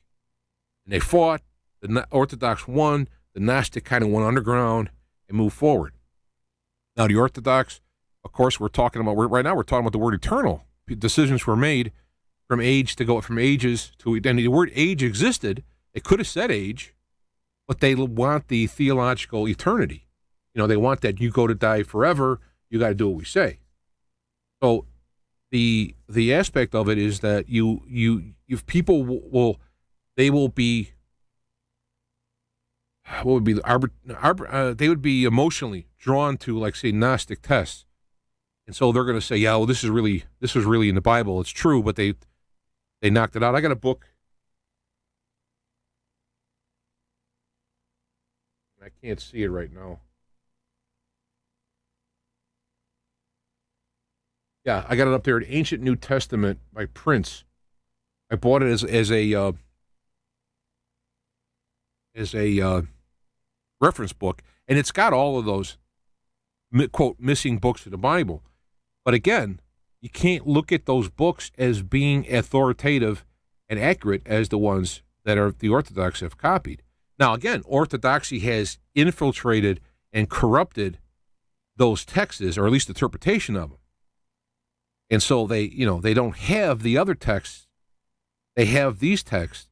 And they fought. The Orthodox won. The Gnostic kind of went underground and moved forward. Now, the Orthodox, of course, right now we're talking about the word eternal. Decisions were made from age to go from ages to, and the word age existed. It could have said age, but they want the theological eternity. They want that you go to die forever. You got to do what we say. So the aspect of it is that if people they would be emotionally drawn to, like, say, Gnostic texts, and so they're going to say, yeah, well, this is really in the Bible. It's true, but they knocked it out. I got a book. I can't see it right now. Yeah, I got it up there. An Ancient New Testament by Prince. I bought it as a reference book, and it's got all of those, quote, missing books of the Bible. But again, you can't look at those books as being authoritative and accurate as the ones that the Orthodox have copied. Now, again, Orthodoxy has infiltrated and corrupted those texts, or at least interpretation of them. And so they don't have the other texts. They have these texts,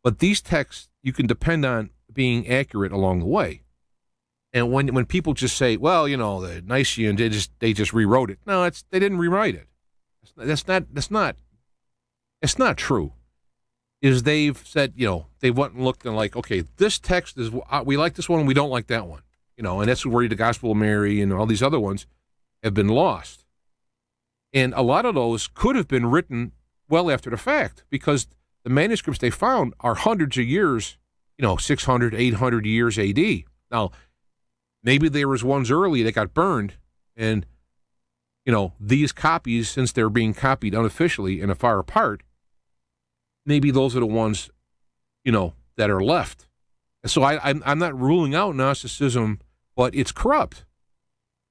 but these texts you can depend on being accurate along the way. And when people just say, well, the Nicene, they just rewrote it. No, they didn't rewrite it. That's not true. Is they've said, they went and looked and like, okay, this text we like this one and we don't like that one. And that's where the Gospel of Mary and all these other ones, have been lost. And a lot of those could have been written well after the fact, because the manuscripts they found are hundreds of years, 600, 800 years AD. Now, maybe there was ones early that got burned, and, these copies, since they're being copied unofficially and far apart, maybe those are the ones, that are left. So I'm not ruling out Gnosticism, but it's corrupt.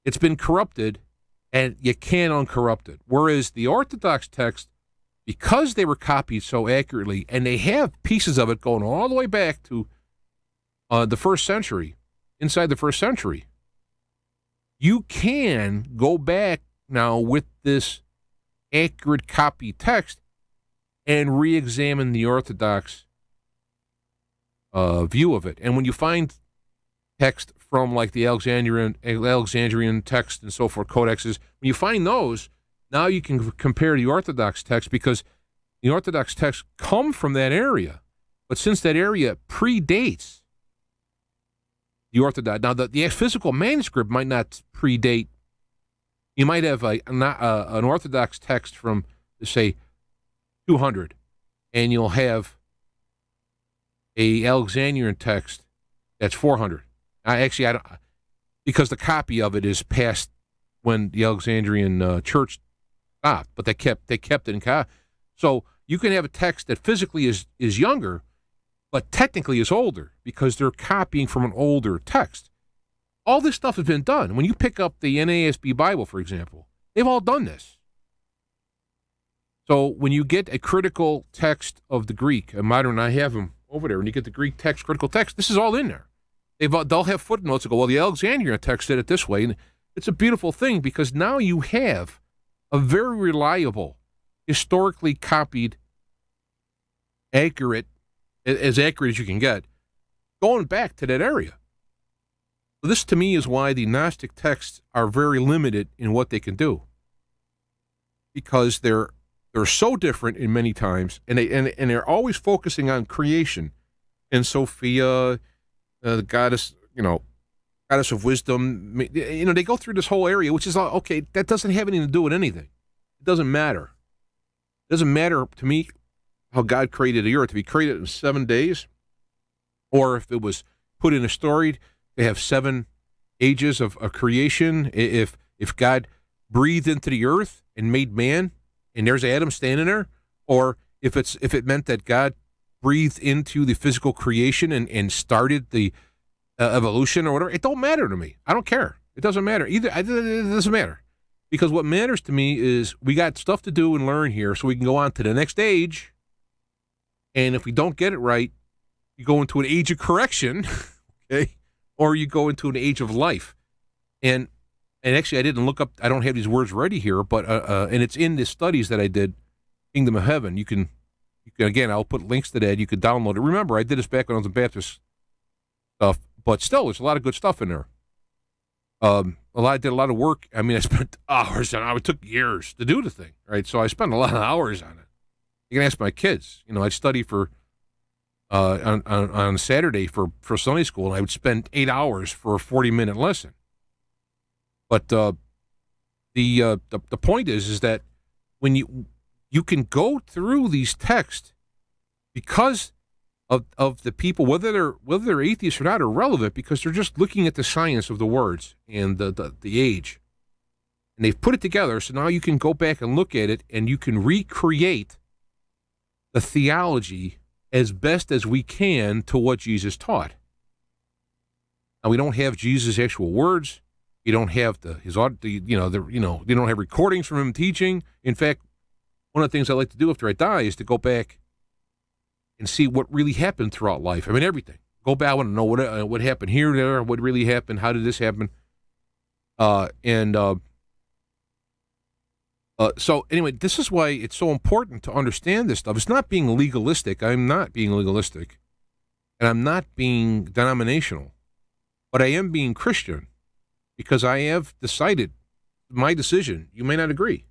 It's been corrupted, and you can't uncorrupt it. Whereas the Orthodox text, because they were copied so accurately, and they have pieces of it going all the way back to the first century, inside the first century, you can go back now with this accurate copy text and re-examine the Orthodox view of it. And when you find text from like the Alexandrian text and so forth, codexes, when you find those, now you can compare the Orthodox text, because the Orthodox texts come from that area. But since that area predates the Orthodox, now the physical manuscript might not predate. You might have an Orthodox text from, say, 200, and you'll have a Alexandrian text that's 400. I don't, because the copy of it is past when the Alexandrian church stopped, but they kept it in copy. So you can have a text that physically is younger, but technically is older, because they're copying from an older text. All this stuff has been done. When you pick up the NASB Bible, for example, they've all done this. So when you get a critical text of the Greek, a modern, I have them over there, when you get the Greek text, critical text, this is all in there. They'll have footnotes that go, well, the Alexandrian text said it this way. And it's a beautiful thing, because now you have a very reliable, historically copied, accurate, as accurate as you can get, going back to that area. So this, to me, is why the Gnostic texts are very limited in what they can do, because they're so different in many times, and they're always focusing on creation and Sophia, the goddess, goddess of wisdom. They go through this whole area, which is okay. That doesn't have anything to do with anything. It doesn't matter. It doesn't matter to me how God created the earth, to be created in 7 days, or if it was put in a story. They have 7 ages of creation. If God breathed into the earth and made man, and there's Adam standing there, or if it meant that God breathed into the physical creation and started the evolution or whatever, it don't matter to me. I don't care. It doesn't matter either. It doesn't matter, because what matters to me is we got stuff to do and learn here, so we can go on to the next age. And if we don't get it right, you go into an age of correction, okay, or you go into an age of life. And actually, I didn't look up, I don't have these words ready here, but and it's in the studies that I did, Kingdom of Heaven. You can again, I'll put links to that. You can download it. Remember, I did this back when I was in Baptist stuff, but still, there's a lot of good stuff in there. I did a lot of work. I mean, I spent hours on it. It took years to do the thing, right? So I spent a lot of hours on it. You can ask my kids. I'd study for on Saturday for Sunday school, and I would spend 8 hours for a 40-minute lesson. But the point is that when you can go through these texts, because of the people, whether they're atheists or not, are relevant, because they're just looking at the science of the words and the age, and they've put it together. So now you can go back and look at it, and you can recreate the theology as best as we can to what Jesus taught. Now, we don't have Jesus' actual words. You don't have you don't have recordings from him teaching. In fact, one of the things I like to do after I die is to go back and see what really happened throughout life. I mean, everything. Go back. I want to know what happened here, there, what really happened, how did this happen, so anyway, this is why it's so important to understand this stuff. It's not being legalistic. I'm not being legalistic, and I'm not being denominational, but I am being Christian, because I have decided, my decision, you may not agree.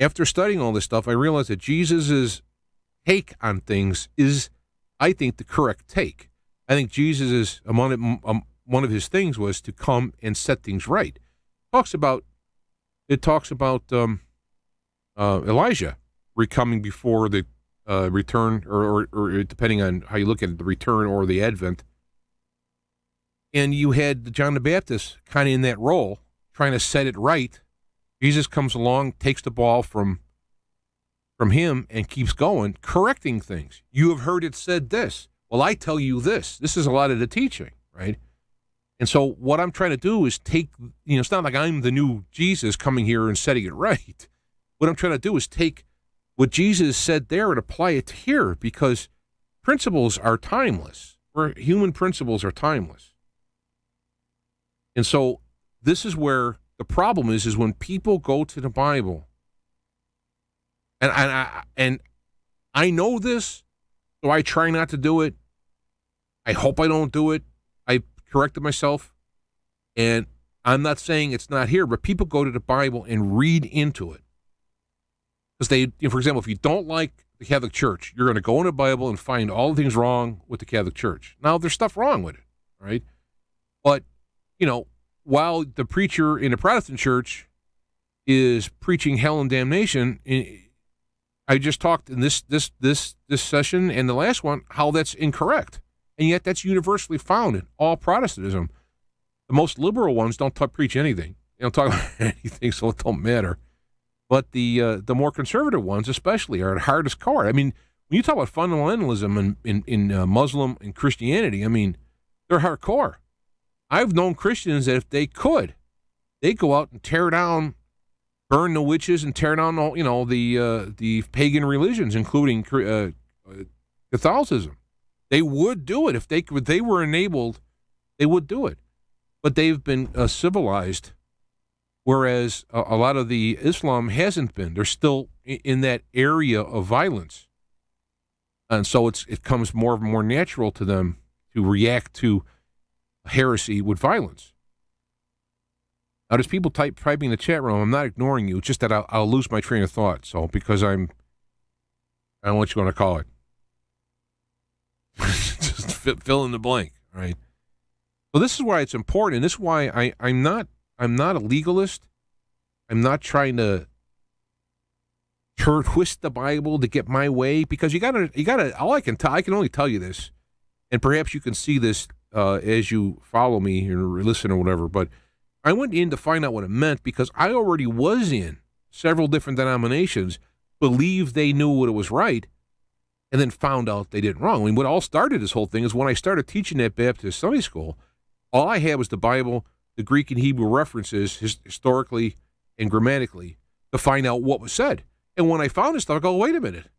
After studying all this stuff, I realized that Jesus' take on things is, I think, the correct take. I think Jesus is, one of his things was to come and set things right. Talks about it talks about Elijah coming before the return, or depending on how you look at it, the return or the advent. And you had John the Baptist kind of in that role, trying to set it right. Jesus comes along, takes the ball from him, and keeps going, correcting things. You have heard it said this. Well, I tell you this. This is a lot of the teaching, right? And so what I'm trying to do is take, it's not like I'm the new Jesus coming here and setting it right. What I'm trying to do is take what Jesus said there and apply it to here, because principles are timeless. Human principles are timeless. And so this is where the problem is when people go to the Bible, and I know this, so I try not to do it. I hope I don't do it. I corrected myself, and I'm not saying it's not here, but people go to the Bible and read into it. Because for example, if you don't like the Catholic Church, you're going to go in the Bible and find all the things wrong with the Catholic Church. Now, there's stuff wrong with it, right? But, while the preacher in the Protestant church is preaching hell and damnation, I just talked in this session and the last one how that's incorrect, and yet that's universally found in all Protestantism. The most liberal ones don't preach anything; they don't talk about anything, so it don't matter. But the more conservative ones, especially, are at hardest core. I mean, when you talk about fundamentalism in Muslim and Christianity, I mean, they're hardcore. I've known Christians that if they could, they'd go out and tear down, burn the witches, and tear down all, the pagan religions, including Catholicism. They would do it if they were enabled. They would do it, but they've been civilized, whereas a lot of the Islam hasn't been. They're still in that area of violence, and so it comes more natural to them to react to heresy with violence. Now, there's people typing in the chat room. I'm not ignoring you. It's just that I'll lose my train of thought. So, because I don't know what you want to call it. Just fill in the blank, right? So this is why it's important. And this is why I'm not a legalist. I'm not trying to twist the Bible to get my way, because you gotta. All I can only tell you this, and perhaps you can see this as you follow me or listen or whatever, but I went in to find out what it meant, because I already was in several different denominations, believed they knew what it was right, and then found out they did wrong. I mean, what all started this whole thing is when I started teaching at Baptist Sunday School, all I had was the Bible, the Greek and Hebrew references, historically and grammatically, to find out what was said. And when I found this stuff, I go, wait a minute.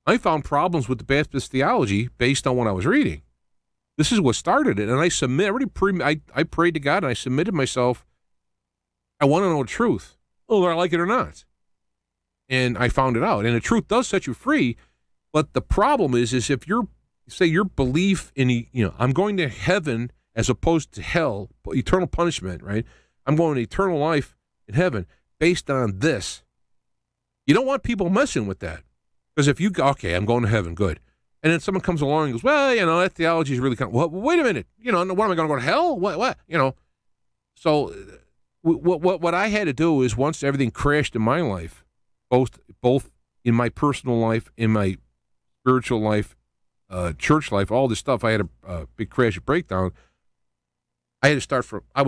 I found problems with the Baptist theology based on what I was reading. This is what started it, and I prayed to God, and I submitted myself. I want to know the truth, whether I like it or not. And I found it out, and the truth does set you free. But the problem is if your belief in I'm going to heaven as opposed to hell, eternal punishment, right? I'm going to eternal life in heaven based on this. You don't want people messing with that, because if you go, okay, I'm going to heaven, good. And then someone comes along and goes, well, that theology is really kind of, well, wait a minute, what am I going to go to hell? What? So what I had to do is, once everything crashed in my life, both in my personal life, in my spiritual life, church life, all this stuff, I had a big crash and breakdown. I had to start from, it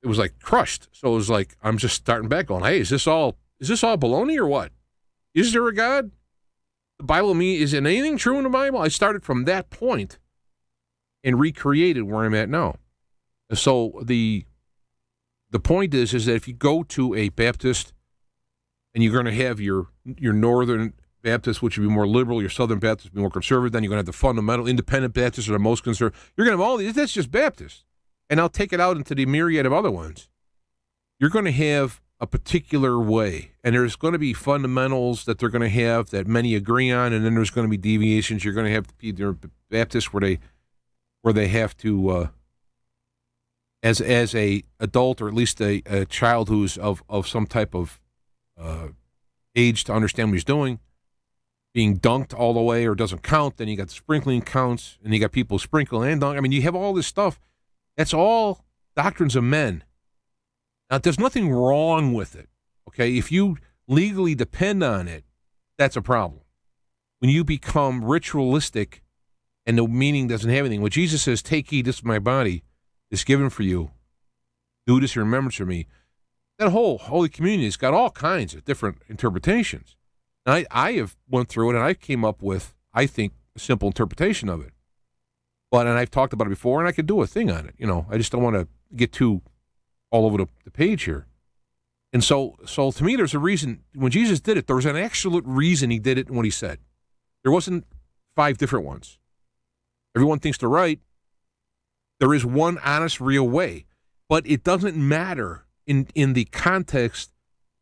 was like crushed. So it was like, I'm just starting back going, hey, is this all baloney or what? Is there a God? The Bible, is it anything true in the Bible? I started from that point and recreated where I'm at now. So the point is that if you go to a Baptist, and you're going to have your Northern Baptist, which would be more liberal, your Southern Baptist would be more conservative, then you're going to have the fundamental Independent Baptists are the most conservative. You're going to have all these. That's just Baptist. And I'll take it out into the myriad of other ones. You're going to have a particular way, and there's going to be fundamentals that they're going to have that many agree on, and then there's going to be deviations. You're going to have either Baptists where they have to, as a adult, or at least a child who's of some type of age to understand what he's doing, being dunked all the way or doesn't count. Then you got the sprinkling counts, and you got people sprinkle and dunk. I mean, you have all this stuff. That's all doctrines of men. Now, there's nothing wrong with it, okay? If you legally depend on it, that's a problem. When you become ritualistic and the meaning doesn't have anything, when Jesus says, take heed, this is my body, it's given for you, do this in remembrance of me, that whole Holy Communion has got all kinds of different interpretations. And I have went through it, and I came up with, I think, a simple interpretation of it. And I've talked about it before, and I could do a thing on it. I just don't want to get too all over the page here. And so to me, there's a reason. When Jesus did it, there was an absolute reason he did it and what he said. There wasn't 5 different ones. Everyone thinks they're right. There is one honest, real way. But it doesn't matter in the context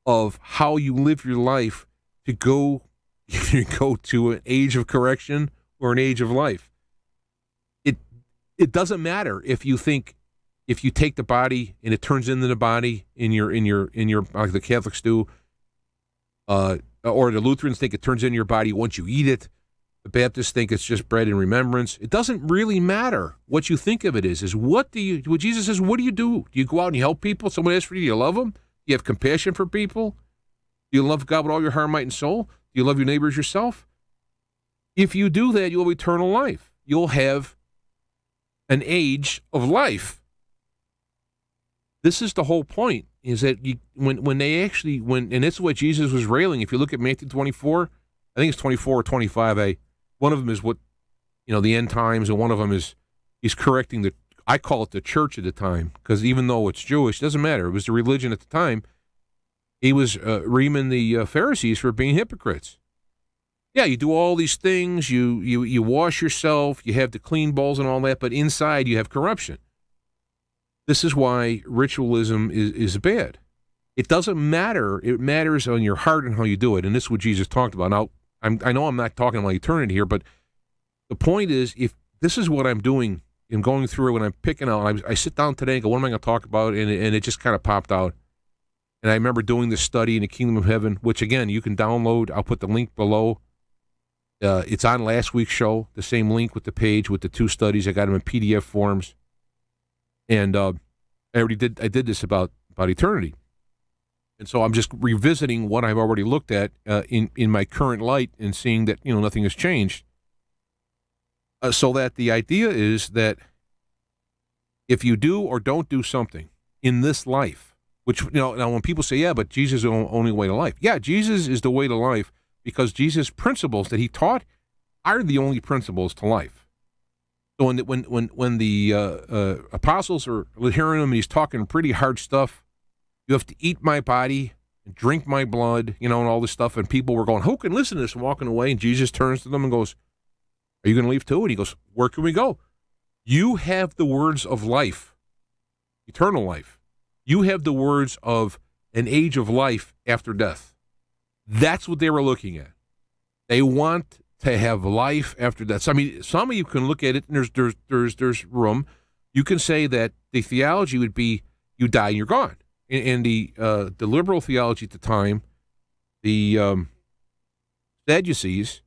of how you live your life to go to an age of correction or an age of life. It doesn't matter if you take the body and it turns into the body in your like the Catholics do, or the Lutherans think it turns into your body once you eat it. The Baptists think it's just bread in remembrance. It doesn't really matter what you think of it is what Jesus says, what do? Do you go out and you help people? Someone asks for you, do you love them? Do you have compassion for people? Do you love God with all your heart, might, and soul? Do you love your neighbors yourself? If you do that, you'll have eternal life. You'll have an age of life. This is the whole point, is that when and that's what Jesus was railing. If you look at Matthew 24, I think it's 24 or 25, one of them is what, the end times, and one of them is he's correcting I call it the church at the time, because even though it's Jewish, it doesn't matter. It was the religion at the time. He was reaming the Pharisees for being hypocrites. Yeah, you do all these things, you wash yourself, you have the clean bowls and all that, but inside you have corruption. This is why ritualism is bad. It doesn't matter. It matters on your heart and how you do it, and this is what Jesus talked about. Now, I know I'm not talking about eternity here, but the point is, if this is what I'm doing, I'm going through it when I'm picking out, I sit down today and go, what am I going to talk about? And it just kind of popped out. And I remember doing this study in the Kingdom of Heaven, which, again, you can download. I'll put the link below. It's on last week's show, the same link with the page with the 2 studies. I got them in PDF forms. And I did this about eternity. And so I'm just revisiting what I've already looked at in my current light and seeing that, nothing has changed. So that the idea is that if you do or don't do something in this life, which, now when people say, yeah, but Jesus is the only way to life. Yeah, Jesus is the way to life because Jesus' principles that he taught are the only principles to life. So when the apostles are hearing him and he's talking pretty hard stuff, you have to eat my body and drink my blood, and all this stuff, and people were going, who can listen to this, and walking away, and Jesus turns to them and goes, are you going to leave too? And he goes, where can we go? You have the words of life, eternal life. You have the words of an age of life after death. That's what they were looking at. They want to have life after death. So, I mean, some of you can look at it, and there's room. You can say that the theology would be you die and you're gone. And the liberal theology at the time, the Sadducees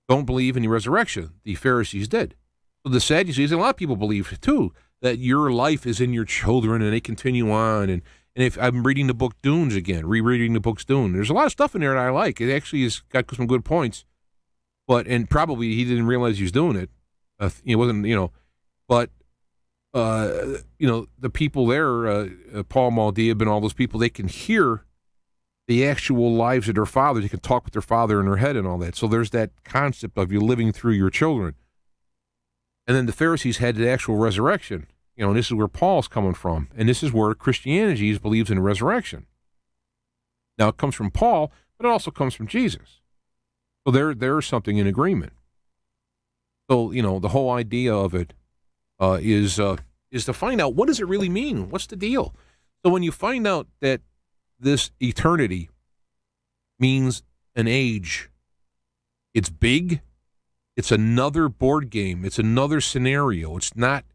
don't believe in the resurrection. The Pharisees did. So the Sadducees, and a lot of people believe too, that your life is in your children and they continue on. And if I'm reading the book Dunes again, rereading the book Dune, there's a lot of stuff in there that I like. It actually has got some good points. And probably he didn't realize he was doing it. It wasn't, but the people there, Paul Maldib and all those people, they can hear the actual lives of their fathers. They can talk with their father in their head and all that. So there's that concept of you living through your children. And then the Pharisees had the actual resurrection. And this is where Paul's coming from. And this is where Christianity believes in resurrection. Now, it comes from Paul, but it also comes from Jesus. So there's something in agreement. So, the whole idea of it is to find out, what does it really mean? What's the deal? So when you find out that this eternity means an age, it's big, it's another board game, it's another scenario. It's not,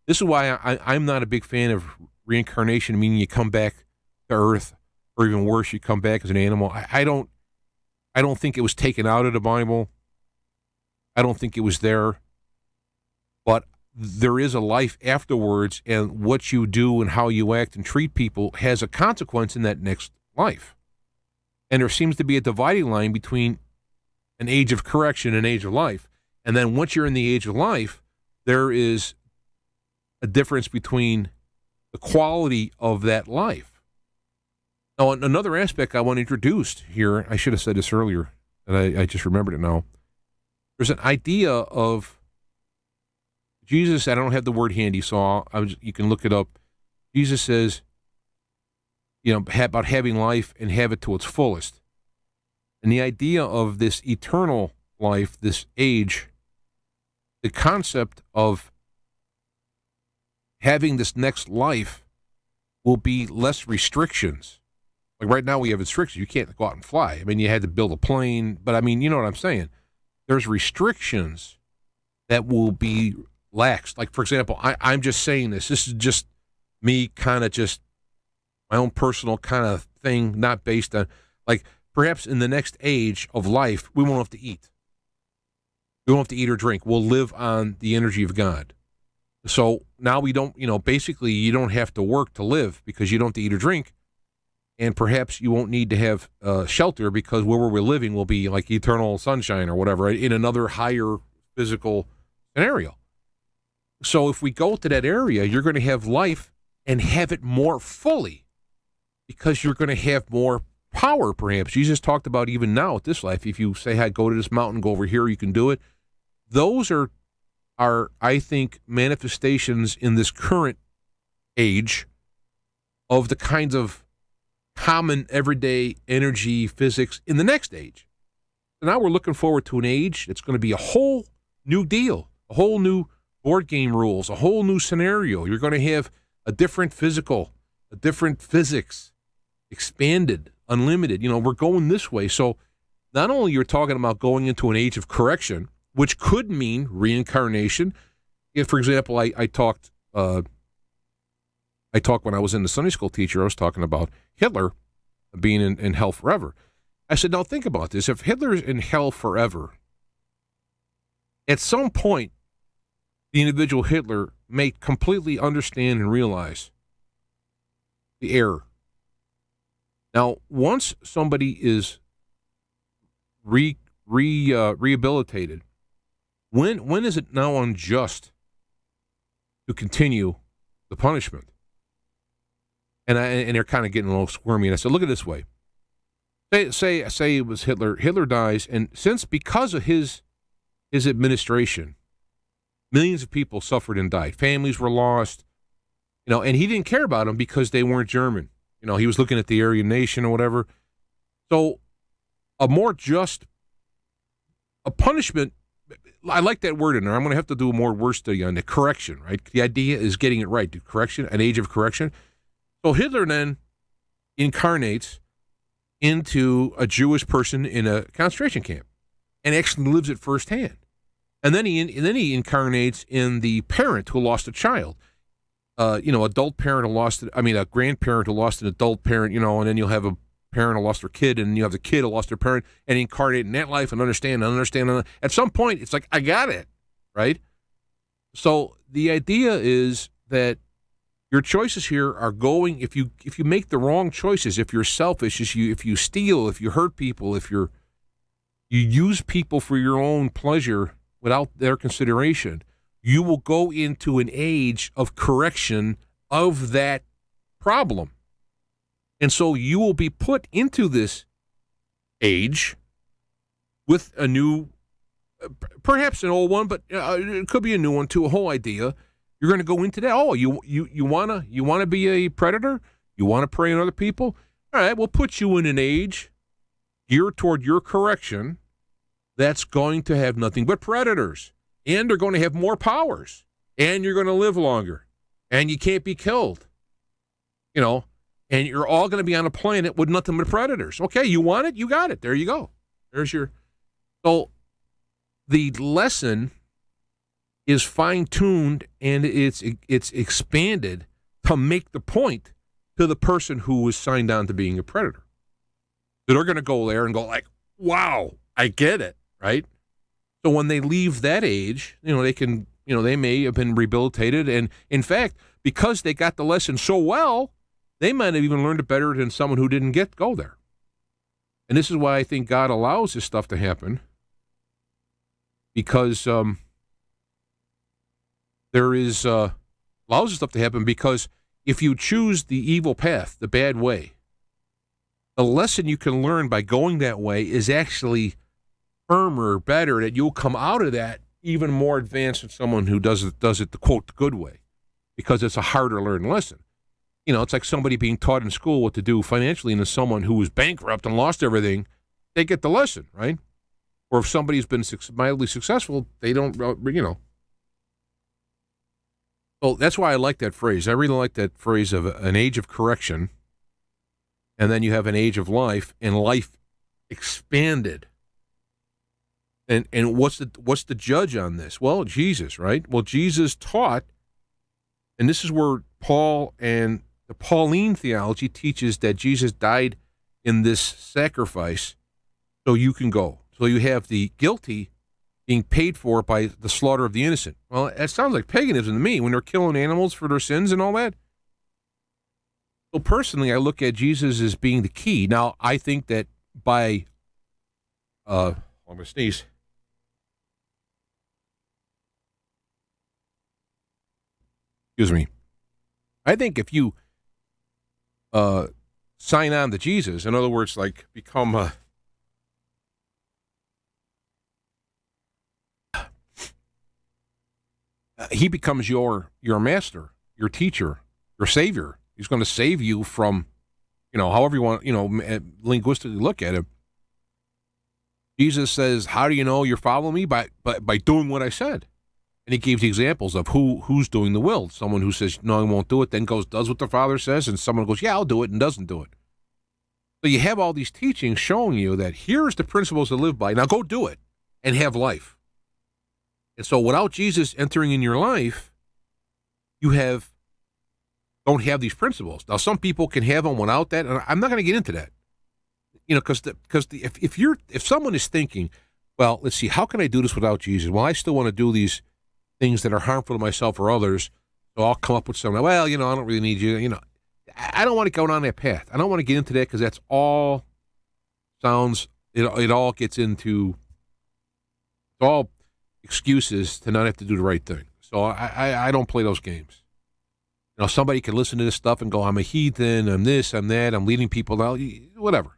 this is why I'm not a big fan of reincarnation, meaning you come back to Earth, or even worse, you come back as an animal. I don't think it was taken out of the Bible. I don't think it was there. But there is a life afterwards, and what you do and how you act and treat people has a consequence in that next life. And there seems to be a dividing line between an age of correction and an age of life. And then once you're in the age of life, there is a difference between the quality of that life. Now, another aspect I want to introduce here, I should have said this earlier, and I just remembered it now. There's an idea of Jesus, I don't have the word handy, so you can look it up. Jesus says, about having life and have it to its fullest. And the idea of this eternal life, this age, the concept of having this next life will be less restrictions. Like right now we have restrictions. You can't go out and fly. I mean, you had to build a plane, but I mean, you know what I'm saying? There's restrictions that will be laxed. Like, for example, I'm just saying this. This is just me kind of just my own personal kind of thing, not based on, like, perhaps in the next age of life, we won't have to eat. We won't have to eat or drink. We'll live on the energy of God. So now we don't, basically you don't have to work to live because you don't have to eat or drink. And perhaps you won't need to have shelter because where we're living will be like eternal sunshine or whatever, right, in another higher physical scenario. So if we go to that area, you're going to have life and have it more fully because you're going to have more power, perhaps. Jesus talked about even now at this life, if you say, hey, go to this mountain, go over here, you can do it. Those are I think, manifestations in this current age of the kinds of common everyday energy physics in the next age. So now we're looking forward to an age that's going to be a whole new deal, a whole new board game rules, a whole new scenario. You're going to have a different physical, a different physics, expanded, unlimited. We're going this way. So not only you're talking about going into an age of correction, which could mean reincarnation. If, for example, I talked when I was in the Sunday school teacher, I was talking about Hitler being in hell forever. I said, now think about this. If Hitler's in hell forever, at some point, the individual Hitler may completely understand and realize the error. Now, once somebody is rehabilitated, when is it now unjust to continue the punishment? And they're kind of getting a little squirmy. And I said, look at it this way. Say it was Hitler. Hitler dies, and because of his administration, millions of people suffered and died. Families were lost, and he didn't care about them because they weren't German. He was looking at the Aryan nation or whatever. So a more just punishment, I like that word in there. I'm going to have to do a more word study on the correction, right? The idea is getting it right. The correction, an age of correction. So Hitler then incarnates into a Jewish person in a concentration camp and actually lives it firsthand. And then he incarnates in the parent who lost a child. Adult parent who lost it. I mean, a grandparent who lost an adult parent, and then you'll have a parent who lost their kid, and you have the kid who lost their parent, and incarnate in that life and understand. At some point, it's like, I got it, right? So the idea is that your choices here are going, if you make the wrong choices, if you're selfish, if you steal, if you hurt people, if you use people for your own pleasure without their consideration, you will go into an age of correction of that problem. And so you will be put into this age with a new, perhaps an old one, but it could be a new one too, a whole idea. You're going to go into that. Oh, you wanna be a predator? You want to prey on other people? All right, we'll put you in an age geared toward your correction that's going to have nothing but predators. And they're going to have more powers. And you're going to live longer. And you can't be killed. And you're all going to be on a planet with nothing but predators. Okay, you want it? You got it. There you go. There's your... So the lesson is fine-tuned and it's expanded to make the point to the person who was signed on to being a predator. So they're going to go there and go like, wow, I get it, right? So when they leave that age, they can they may have been rehabilitated. And in fact, because they got the lesson so well, they might have even learned it better than someone who didn't go there. And this is why I think God allows this stuff to happen, because allows this stuff to happen because if you choose the evil path, the bad way, the lesson you can learn by going that way is actually firmer, better, that you'll come out of that even more advanced than someone who does it the quote, the good way, because it's a harder learned lesson. It's like somebody being taught in school what to do financially, and as someone who was bankrupt and lost everything, they get the lesson, right? Or if somebody's been mildly successful, they don't, So that's why I like that phrase. I really like that phrase of an age of correction, and then you have an age of life, and life expanded. And what's the judge on this? Well, Jesus, right? Well, Jesus taught, and this is where Paul and the Pauline theology teaches that Jesus died in this sacrifice so you can go. So you have the guilty being paid for by the slaughter of the innocent. Well, that sounds like paganism to me when they're killing animals for their sins and all that. So personally, I look at Jesus as being the key. Now, I think that by, I'm going to sneeze. Excuse me. I think if you sign on to Jesus, in other words, like become he becomes your master, your teacher, your savior. He's going to save you from, however you want, linguistically look at it. Jesus says, how do you know you're following me? By doing what I said. And he gives the examples of who's doing the will. Someone who says, no, I won't do it, then does what the Father says, and someone goes, yeah, I'll do it, and doesn't do it. So you have all these teachings showing you that here's the principles to live by. Now go do it and have life. And so without Jesus entering in your life, you don't have these principles. Now some people can have them without that, and I'm not going to get into that. Because if someone is thinking, well, let's see, how can I do this without Jesus? Well, I still want to do these things that are harmful to myself or others, so I'll come up with something. Well, I don't really need you. I don't want to go down that path. I don't want to get into that because that's all sounds. It all gets into. It's all excuses to not have to do the right thing. So I don't play those games. Somebody can listen to this stuff and go, I'm a heathen. I'm this. I'm that. I'm leading people out. Whatever.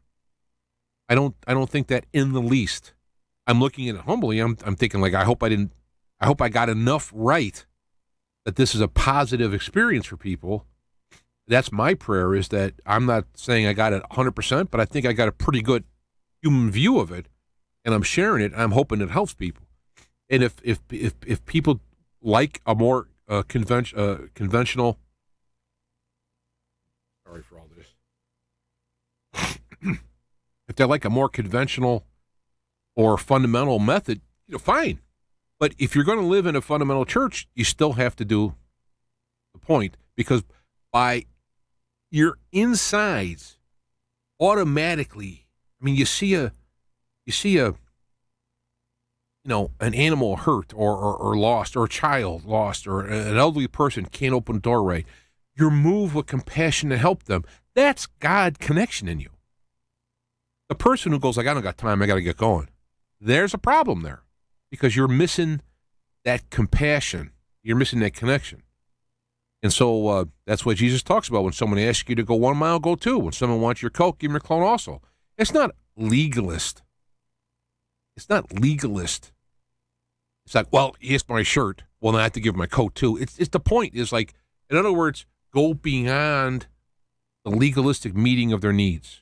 I don't think that in the least. I'm looking at it humbly. I'm thinking like I hope I got enough right that this is a positive experience for people. That's my prayer, is that I'm not saying I got it 100%, but I think I got a pretty good human view of it, and I'm sharing it, and I'm hoping it helps people. And if people like a more conventional, sorry for all this, if they like a more conventional or fundamental method, fine. But if you're going to live in a fundamental church, you still have to do the point, because by your insides, automatically, you see an animal hurt or lost, or a child lost, or an elderly person can't open the door right. You're moved with compassion to help them. That's God connection in you. The person who goes like, I don't got time, I got to get going. There's a problem there, because you're missing that compassion. You're missing that connection. And so that's what Jesus talks about. When someone asks you to go 1 mile, go 2. When someone wants your coat, give them your clone also. It's not legalist. It's not legalist. It's like, well, he asked my shirt. Well, then I have to give him my coat too. It's the point is like, in other words, go beyond the legalistic meeting of their needs.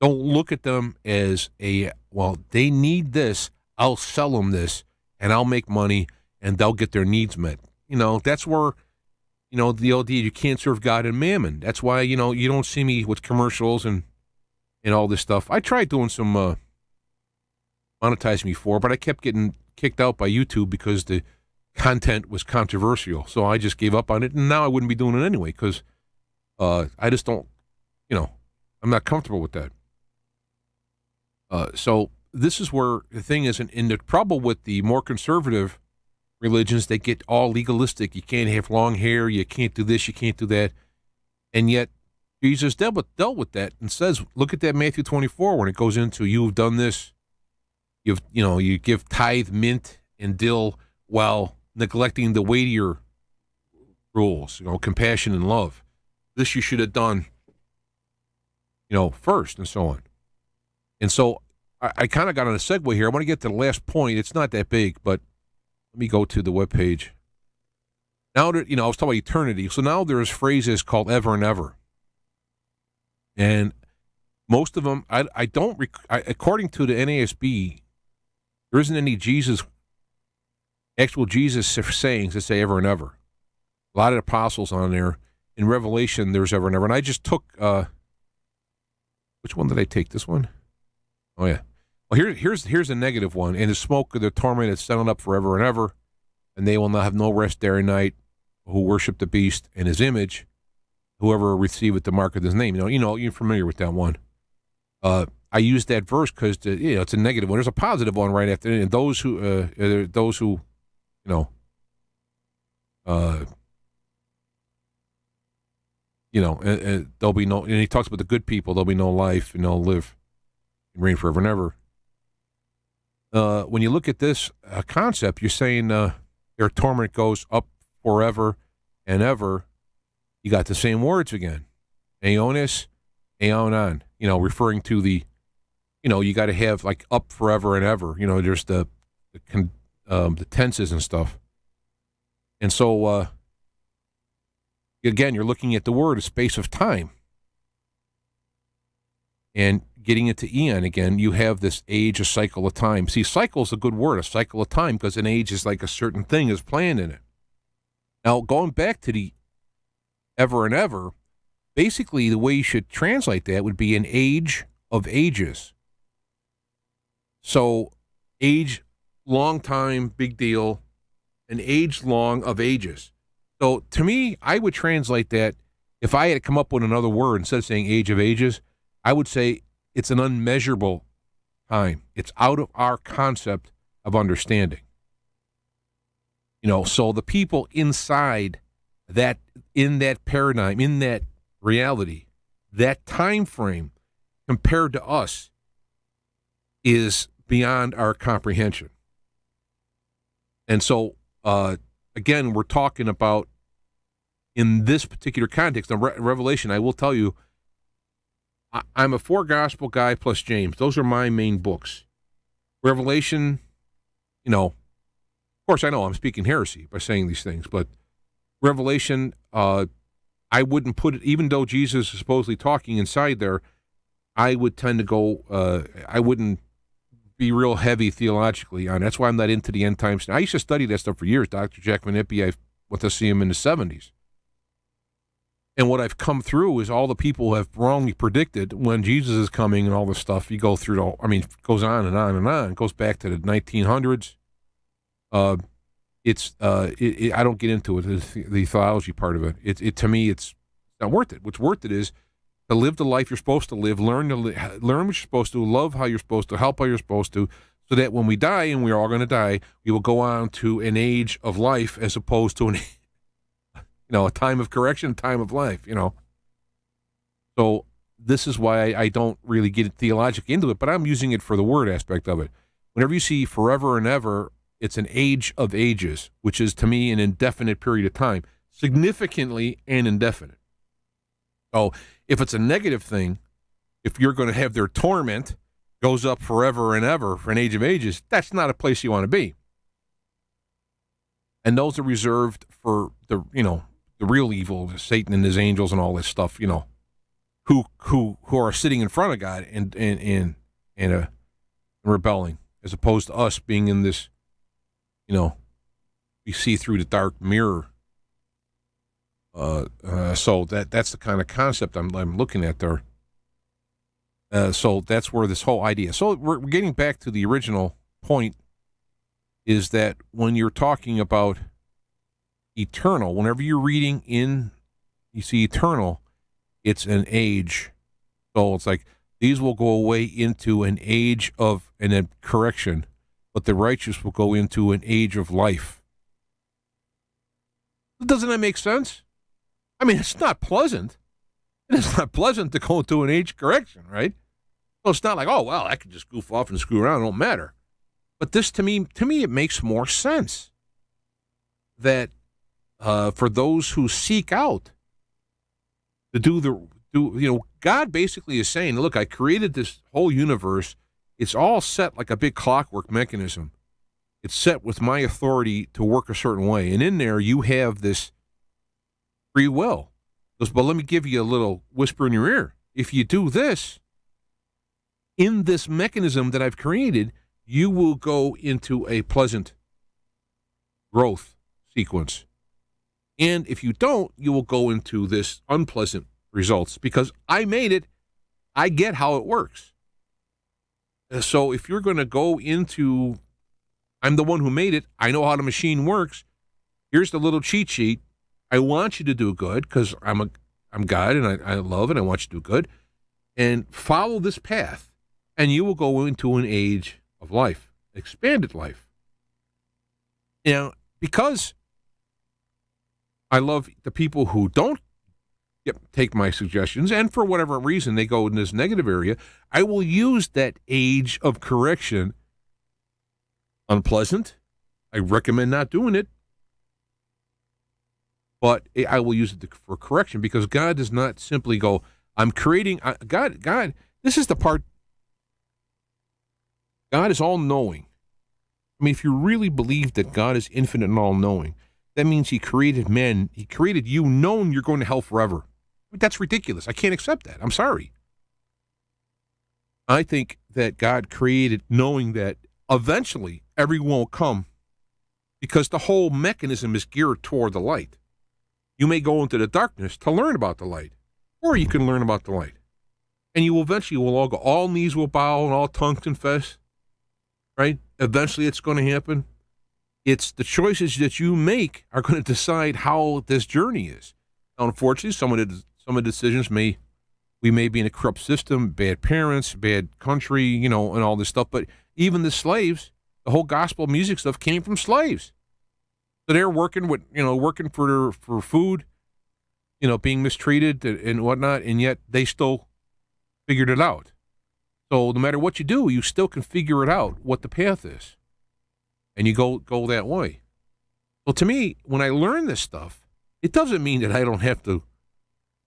Don't look at them as they need this, I'll sell them this, and I'll make money, and they'll get their needs met. That's where, the old deal, you can't serve God and mammon. That's why, you don't see me with commercials and all this stuff. I tried doing some monetizing before, but I kept getting kicked out by YouTube because the content was controversial. So I just gave up on it, and now I wouldn't be doing it anyway, because I just don't, I'm not comfortable with that. So this is where the thing is, and the trouble with the more conservative religions, they get all legalistic. You can't have long hair. You can't do this. You can't do that. And yet Jesus dealt with that and says, look at that Matthew 24 when it goes into, you've done this. You give tithe, mint, and dill while neglecting the weightier rules, compassion and love. This you should have done, first, and so on. And so I kind of got on a segue here. I want to get to the last point. It's not that big, but let me go to the webpage. Now that, I was talking about eternity. So now there's phrases called ever and ever. And most of them, according to the NASB, there isn't any actual Jesus sayings that say ever and ever. A lot of apostles on there. In Revelation, there's ever and ever. And I just took, which one did I take? This one? Oh, yeah. Well, here's a negative one. And the smoke of their torment is settled up forever and ever, and they will not have no rest day or night who worship the beast and his image, whoever receiveth the mark of his name. You're familiar with that one. I used that verse because it's a negative one. There's a positive one right after it. And those who there'll be no. And he talks about the good people. There'll be no life, and they'll live and reign forever and ever. When you look at this concept, you're saying their torment goes up forever and ever. You got the same words again, aeonis, aeonon. Referring to the, you got to have like up forever and ever. There's the tenses and stuff, and so again, you're looking at the word, a space of time, and getting into eon again. You have this age, a cycle of time. See, cycle is a good word, a cycle of time, because an age is like a certain thing is planned in it. Now, going back to the ever and ever, basically the way you should translate that would be an age of ages. So, age, long time, big deal, an age long of ages. So, to me, I would translate that, if I had to come up with another word instead of saying age of ages, I would say it's an unmeasurable time. It's out of our concept of understanding. So the people inside that, in that paradigm, in that reality, that time frame compared to us is beyond our comprehension. And so, again, we're talking about, in this particular context, of Revelation, I will tell you, I'm a four gospel guy plus James. Those are my main books. Revelation, of course I know I'm speaking heresy by saying these things, but Revelation, I wouldn't put it, even though Jesus is supposedly talking inside there, I would tend to go, I wouldn't be real heavy theologically on it. That's why I'm not into the end times. I used to study that stuff for years. Dr. Jack Van Ippy, I went to see him in the 70s. And what I've come through is all the people who have wrongly predicted when Jesus is coming and all this stuff. You go through it goes on and on and on. It goes back to the 1900s. I don't get into it, the theology part of it. To me, it's not worth it. What's worth it is to live the life you're supposed to live, learn what you're supposed to, love how you're supposed to, help how you're supposed to, so that when we die, and we're all going to die, we will go on to an age of life as opposed to a time of correction, time of life, So this is why I don't really get theologically into it, but I'm using it for the word aspect of it. Whenever you see forever and ever, it's an age of ages, which is, to me, an indefinite period of time, significantly and indefinite. So if it's a negative thing, if you're going to have their torment goes up forever and ever for an age of ages, that's not a place you want to be. And those are reserved for the real evil, Satan and his angels and all this stuff, who are sitting in front of God and rebelling, as opposed to us being in this, we see through the dark mirror. So that's the kind of concept I'm looking at there. So that's where this whole idea. So we're getting back to the original point, is that when you're talking about eternal, whenever you're reading you see eternal, it's an age. So it's like, these will go away into an age of, and then correction, but the righteous will go into an age of life. Doesn't that make sense? I mean, it's not pleasant. It's not pleasant to go into an age correction, right? So it's not like, oh, well, I can just goof off and screw around. It don't matter. But this, to me, it makes more sense that for those who seek out to God basically is saying, look, I created this whole universe. It's all set like a big clockwork mechanism. It's set with my authority to work a certain way. And in there, you have this free will. But let me give you a little whisper in your ear. If you do this, in this mechanism that I've created, you will go into a pleasant growth sequence. And if you don't, you will go into this unpleasant results because I made it. I get how it works. So if you're going to go into, I'm the one who made it. I know how the machine works. Here's the little cheat sheet. I want you to do good because I'm God and I love and I want you to do good. And follow this path, and you will go into an age of life, expanded life. Now, because I love the people who don't take my suggestions, and for whatever reason they go in this negative area, I will use that age of correction. Unpleasant. I recommend not doing it. But I will use it for correction because God does not simply go, I'm creating, God, this is the part, God is all-knowing. I mean, if you really believe that God is infinite and all-knowing, that means he created men, he created you knowing you're going to hell forever. That's ridiculous. I can't accept that. I'm sorry. I think that God created knowing that eventually everyone will come because the whole mechanism is geared toward the light. You may go into the darkness to learn about the light, or you can learn about the light. And you eventually will all go, all knees will bow and all tongues confess, right? Eventually it's going to happen. It's the choices that you make are going to decide how this journey is. Now, unfortunately, some of the decisions we may be in a corrupt system, bad parents, bad country, and all this stuff. But even the slaves, the whole gospel music stuff came from slaves. So they're working working for food, being mistreated and whatnot, and yet they still figured it out. So no matter what you do, you still can figure it out what the path is, and you go that way. So to me, when I learn this stuff, it doesn't mean that I don't have to.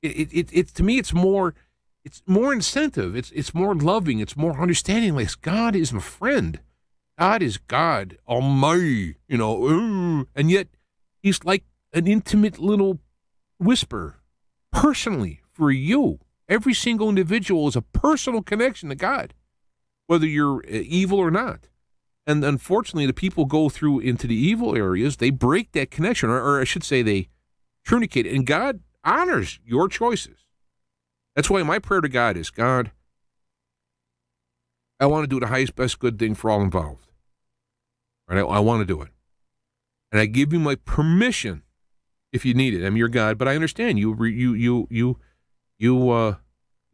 To me, it's more incentive. It's more loving. It's more understanding. Like God is my friend. God is God Almighty, and yet he's like an intimate little whisper, personally for you. Every single individual is a personal connection to God, whether you're evil or not. And unfortunately, the people go through into the evil areas, they break that connection, or I should say they truncate it, and God honors your choices. That's why my prayer to God is, God, I want to do the highest, best, good thing for all involved. Right? I want to do it. And I give you my permission if you need it. I'm your God, but I understand you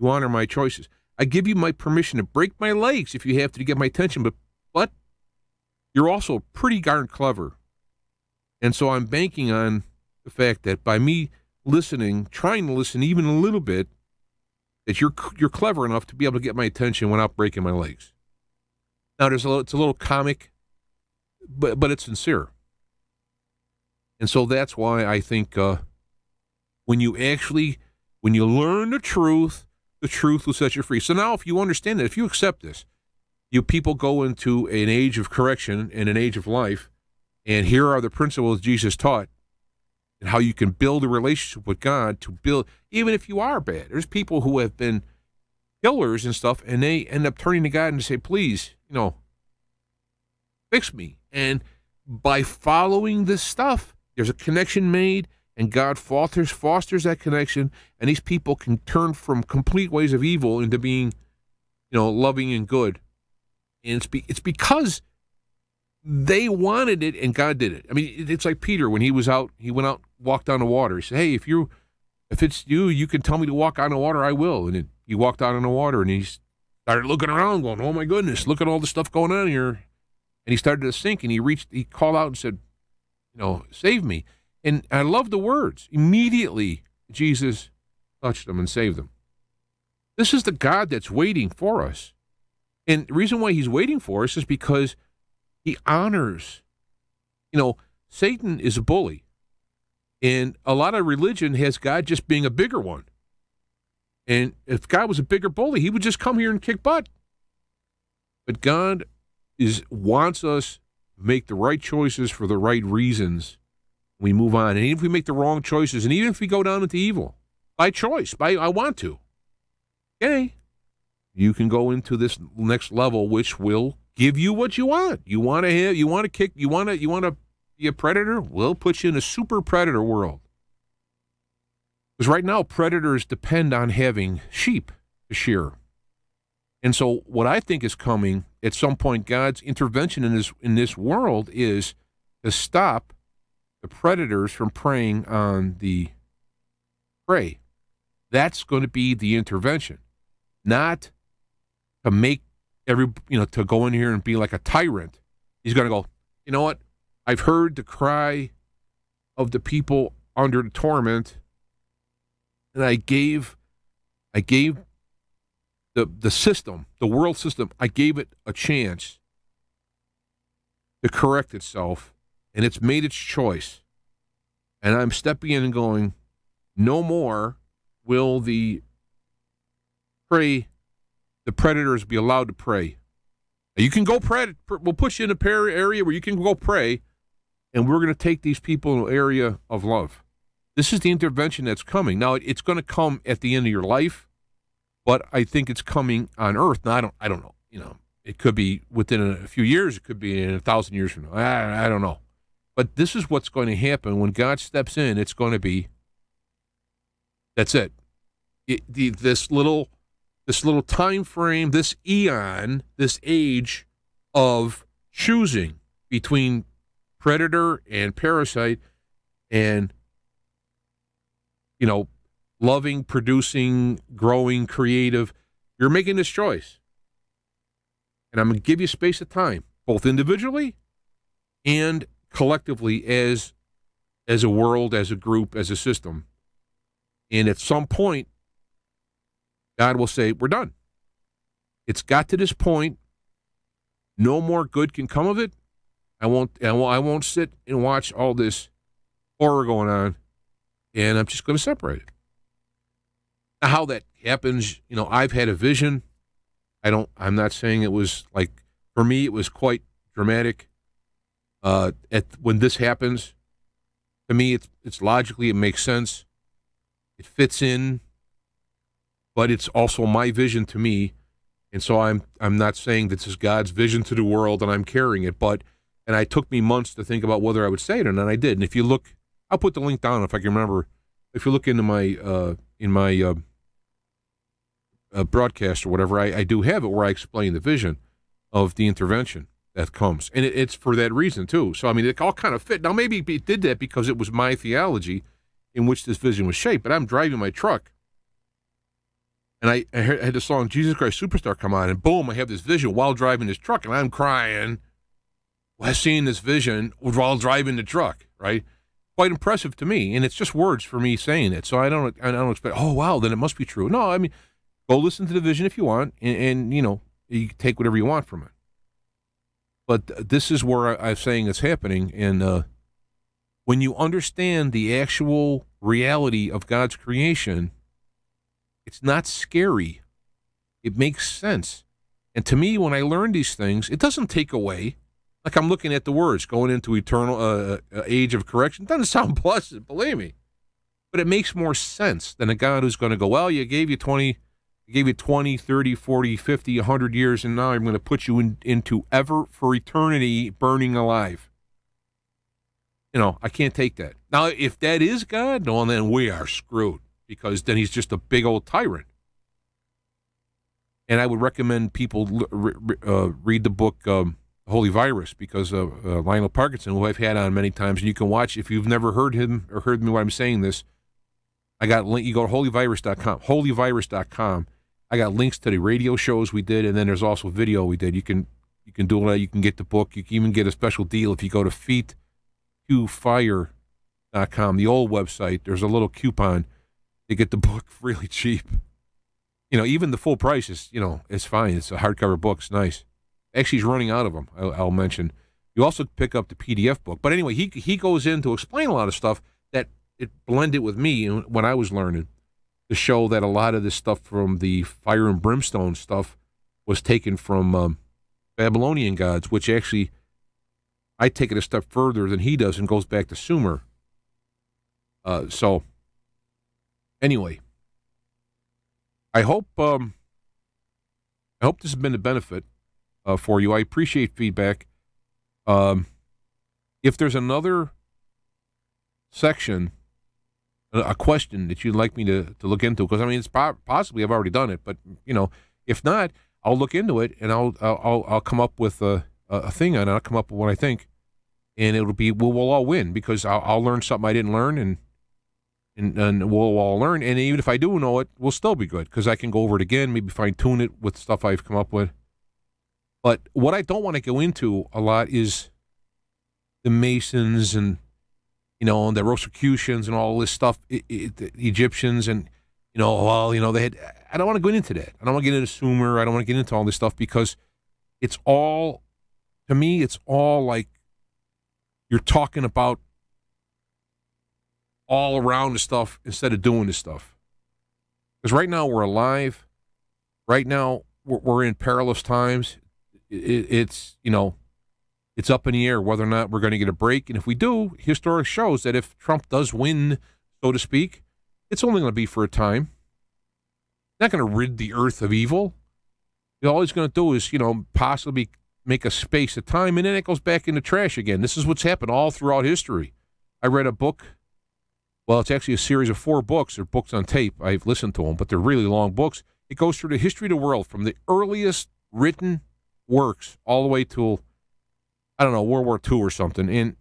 honor my choices. I give you my permission to break my legs if you have to get my attention, but you're also pretty darn clever. And so I'm banking on the fact that by me listening, trying to listen even a little bit, that you're clever enough to be able to get my attention without breaking my legs. Now, it's a little comic, but it's sincere. And so that's why I think when you learn the truth will set you free. So now if you understand that, if you accept this, you people go into an age of correction and an age of life, and here are the principles Jesus taught and how you can build a relationship with God to build, even if you are bad. There's people who have been killers and stuff, and they end up turning to God and say, please, fix me. And by following this stuff, there's a connection made, and God fosters that connection, and these people can turn from complete ways of evil into being, loving and good. And it's because they wanted it, and God did it. I mean, it's like Peter when he went out, walked on the water. He said, hey, if it's you, you can tell me to walk on the water, I will. And then he walked out on the water, and he started looking around going, oh, my goodness, look at all the stuff going on here. And he started to sink, and he called out and said, save me. And I love the words. Immediately, Jesus touched them and saved them. This is the God that's waiting for us. And the reason why he's waiting for us is because he honors. You know, Satan is a bully. And a lot of religion has God just being a bigger one. And if God was a bigger bully, he would just come here and kick butt. But God wants us to make the right choices for the right reasons. We move on. And even if we make the wrong choices, and even if we go down into evil, by choice, I want to, okay, you can go into this next level, which will give you what you want. You want to be a predator? We'll put you in a super predator world. Because right now, predators depend on having sheep to shear. And so what I think is coming, at some point, God's intervention in this world is to stop the predators from preying on the prey. That's going to be the intervention. Not to make to go in here and be like a tyrant. He's going to go, you know what? I've heard the cry of the people under the torment, and I gave the system, the world system, I gave it a chance to correct itself, and it's made its choice. And I'm stepping in and going, no more will the predators be allowed to prey. Now, you can go we'll put you in a area where you can go prey, and we're going to take these people in an area of love. This is the intervention that's coming. Now, it's going to come at the end of your life, but I think it's coming on earth. Now, I don't know. You know, it could be within a few years. It could be in 1,000 years from now. I don't know. But this is what's going to happen when God steps in. It's going to be, that's it. This little time frame, this eon, this age of choosing between predator and parasite, and loving, producing, growing, creative. You're making this choice, and I'm going to give you space of time, both individually and collectively, as a world, as a group, as a system. And at some point, God will say, we're done. It's got to this point. No more good can come of it. I won't sit and watch all this horror going on, and I'm just going to separate it. Now, how that happens, I've had a vision. I'm not saying it was like, for me, it was quite dramatic. When this happens, to me, it's logically, it makes sense. It fits in, but it's also my vision to me. And so I'm not saying this is God's vision to the world and I'm carrying it, and it took me months to think about whether I would say it or not. I did. And if you look, I'll put the link down if I can remember. If you look into my broadcast or whatever, I do have it where I explain the vision of the intervention that comes. And it's for that reason too. So, I mean, it all kind of fit. Now, maybe it did that because it was my theology in which this vision was shaped, but I'm driving my truck. And I had the song Jesus Christ Superstar come on, and boom, I have this vision while driving this truck, and I'm crying while seeing this vision while driving the truck, right? Quite impressive to me, and it's just words for me saying it. So I don't expect, oh, wow, then it must be true. No, I mean, go listen to the vision if you want, and you take whatever you want from it. But this is where I'm saying it's happening, and when you understand the actual reality of God's creation, it's not scary. It makes sense. And to me, when I learn these things, it doesn't take away. Like I'm looking at the words, going into eternal age of correction. It doesn't sound pleasant, believe me. But it makes more sense than a God who's going to go, well, you gave you 20, 30, 40, 50, 100 years, and now I'm going to put you into ever for eternity burning alive. I can't take that. Now, if that is God, no, then we are screwed, because then he's just a big old tyrant. And I would recommend people read the book Holy Virus, because of Lionel Parkinson, who I've had on many times, and you can watch, if you've never heard him or heard me while I'm saying this, I got a link. You go to holyvirus.com, holyvirus.com. I got links to the radio shows we did, and then there's also video we did. You can do that. You can get the book. You can even get a special deal if you go to feet2fire.com. the old website. There's a little coupon to get the book really cheap. Even the full price is, it's fine. It's a hardcover book. It's nice. Actually, he's running out of them, I'll mention. You also pick up the PDF book. But anyway, he goes in to explain a lot of stuff that it blended with me when I was learning, to show that a lot of this stuff from the fire and brimstone stuff was taken from Babylonian gods, which actually I take it a step further than he does and goes back to Sumer. So anyway, I hope this has been a benefit for you. I appreciate feedback. If there's another section, a question that you'd like me to look into, because I mean, it's possibly I've already done it, but if not, I'll look into it and I'll come up with a thing on it. I'll come up with what I think, and it'll be we'll all win, because I'll learn something I didn't learn, and we'll all learn. And even if I do know it, we'll still be good, because I can go over it again, maybe fine tune it with stuff I've come up with. But what I don't want to go into a lot is the Masons and and the Rosicrucians and all this stuff, the Egyptians, and they had. I don't want to go into that. I don't want to get into Sumer. I don't want to get into all this stuff, because it's all, to me, it's all like you're talking about all around the stuff instead of doing the stuff. Because right now we're alive. Right now we're in perilous times. It's up in the air whether or not we're going to get a break. And if we do, history shows that if Trump does win, so to speak, it's only going to be for a time. Not going to rid the earth of evil. All he's going to do is, possibly make a space of time, and then it goes back in the trash again. This is what's happened all throughout history. I read a book. Well, it's actually a series of 4 books. They're books on tape. I've listened to them, but they're really long books. It goes through the history of the world from the earliest written works all the way to, I don't know, World War II or something. And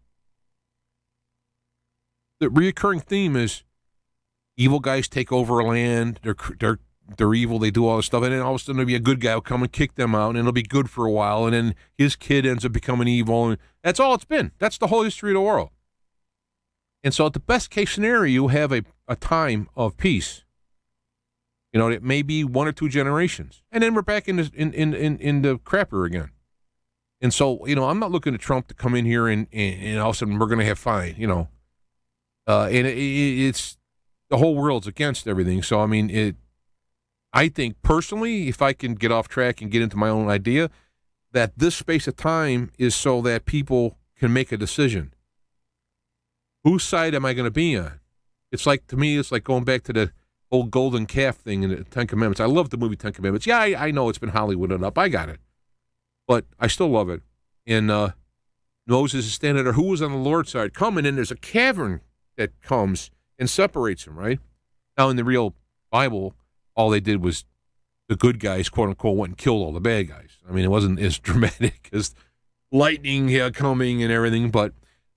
the reoccurring theme is evil guys take over a land. They're evil. They do all this stuff. And then all of a sudden there'll be a good guy who'll come and kick them out, and it'll be good for a while. And then his kid ends up becoming evil. And that's all it's been. That's the whole history of the world. And so at the best case scenario, you have a time of peace. It may be 1 or 2 generations. And then we're back in the crapper again. And so, I'm not looking at Trump to come in here and all of a sudden we're going to have fine, and it's the whole world's against everything. So, I mean, I think personally, if I can get off track and get into my own idea, that this space of time is so that people can make a decision. Whose side am I going to be on? It's like, to me, it's like going back to the old golden calf thing in the 10 Commandments. I love the movie 10 Commandments. Yeah, I know it's been Hollywooded up. I got it. But I still love it. And Moses is standing there. Who was on the Lord's side? Coming, and there's a cavern that comes and separates them, right? Now, in the real Bible, all they did was the good guys, quote unquote, went and killed all the bad guys. I mean, it wasn't as dramatic as lightning coming and everything. But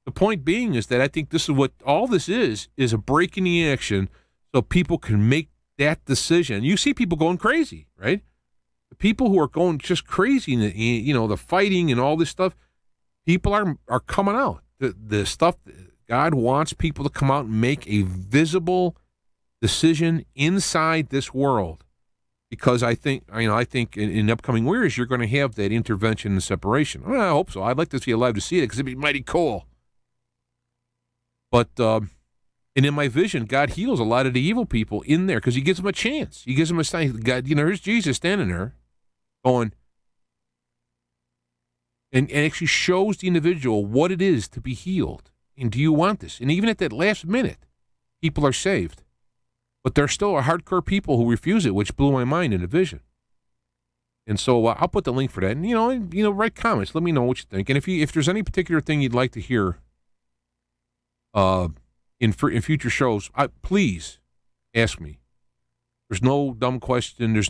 the point being is that I think this is what all this is a break in the action so people can make that decision. You see people going crazy, right? The people who are going just crazy, the fighting and all this stuff, people are coming out. The stuff, God wants people to come out and make a visible decision inside this world, because I think in upcoming years you're going to have that intervention and separation. Well, I hope so. I'd like to see alive to see it, because it'd be mighty cool. But and in my vision, God heals a lot of the evil people in there, because He gives them a chance. He gives them a sign. God, here's Jesus standing there, going, and actually shows the individual what it is to be healed. And do you want this? And even at that last minute, people are saved. But there still are hardcore people who refuse it, which blew my mind in a vision. And so I'll put the link for that. And write comments. Let me know what you think. And if there's any particular thing you'd like to hear in future shows, please ask me. There's no dumb question.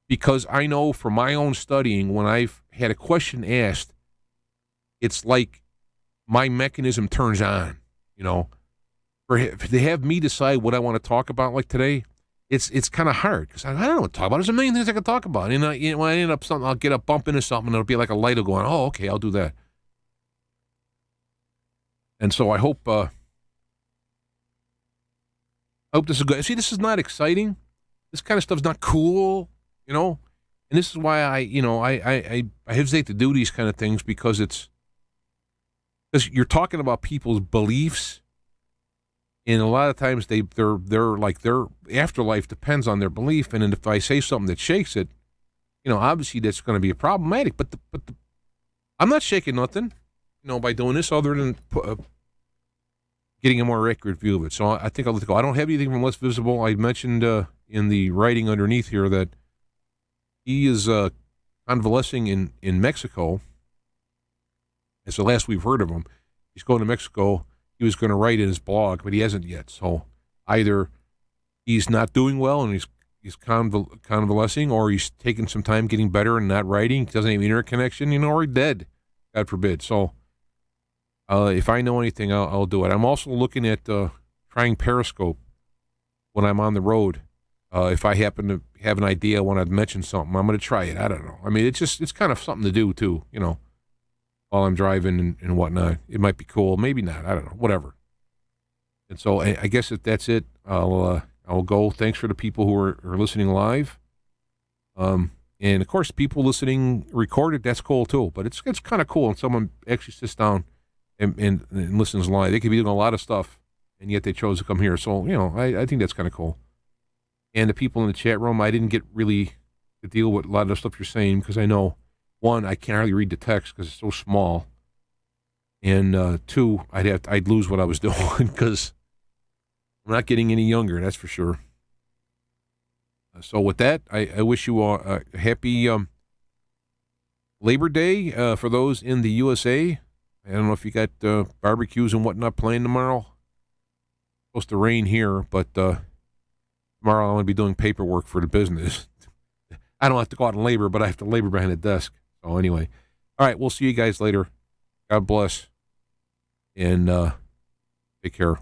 Because I know from my own studying, when I've had a question asked, it's like my mechanism turns on, to have me decide what I want to talk about, like today, it's kind of hard, because I don't know what to talk about. There's a million things I can talk about. And when I end up something, I'll get a bump into something, and it'll be like a light going, oh, okay, I'll do that. And so I hope this is good. See, this is not exciting. This kind of stuff's not cool, you know. And this is why I hesitate to do these kind of things, because you're talking about people's beliefs, and a lot of times their afterlife depends on their belief. And if I say something that shakes it, obviously that's going to be problematic. But I'm not shaking nothing, by doing this, other than getting a more accurate view of it. So I think I'll let it go. I don't have anything from Less Visible. I mentioned in the writing underneath here that he is convalescing in Mexico. It's the last we've heard of him. He's going to Mexico. He was going to write in his blog, but he hasn't yet. So either he's not doing well and he's convalescing, or he's taking some time getting better and not writing. He doesn't have internet connection, or he's dead, God forbid. So if I know anything, I'll do it. I'm also looking at trying Periscope when I'm on the road. If I happen to have an idea when I've mentioned something, I'm going to try it. I don't know. I mean, it's kind of something to do too, while I'm driving and whatnot. It might be cool, maybe not. I don't know. Whatever. And so I guess that's it. I'll go. Thanks for the people who are listening live. And of course, people listening recorded. That's cool too. But it's kind of cool when someone actually sits down and listens live. They could be doing a lot of stuff, and yet they chose to come here. So I think that's kind of cool. And the people in the chat room, I didn't get really to deal with a lot of the stuff you're saying, because I know, one, I can't hardly read the text because it's so small, and two, I'd lose what I was doing, because I'm not getting any younger, that's for sure. So with that, I wish you all a happy Labor Day for those in the USA. I don't know if you got barbecues and whatnot planned tomorrow. It's supposed to rain here, but tomorrow I'm going to be doing paperwork for the business. I don't have to go out and labor, but I have to labor behind a desk. So anyway, all right, we'll see you guys later. God bless, and take care.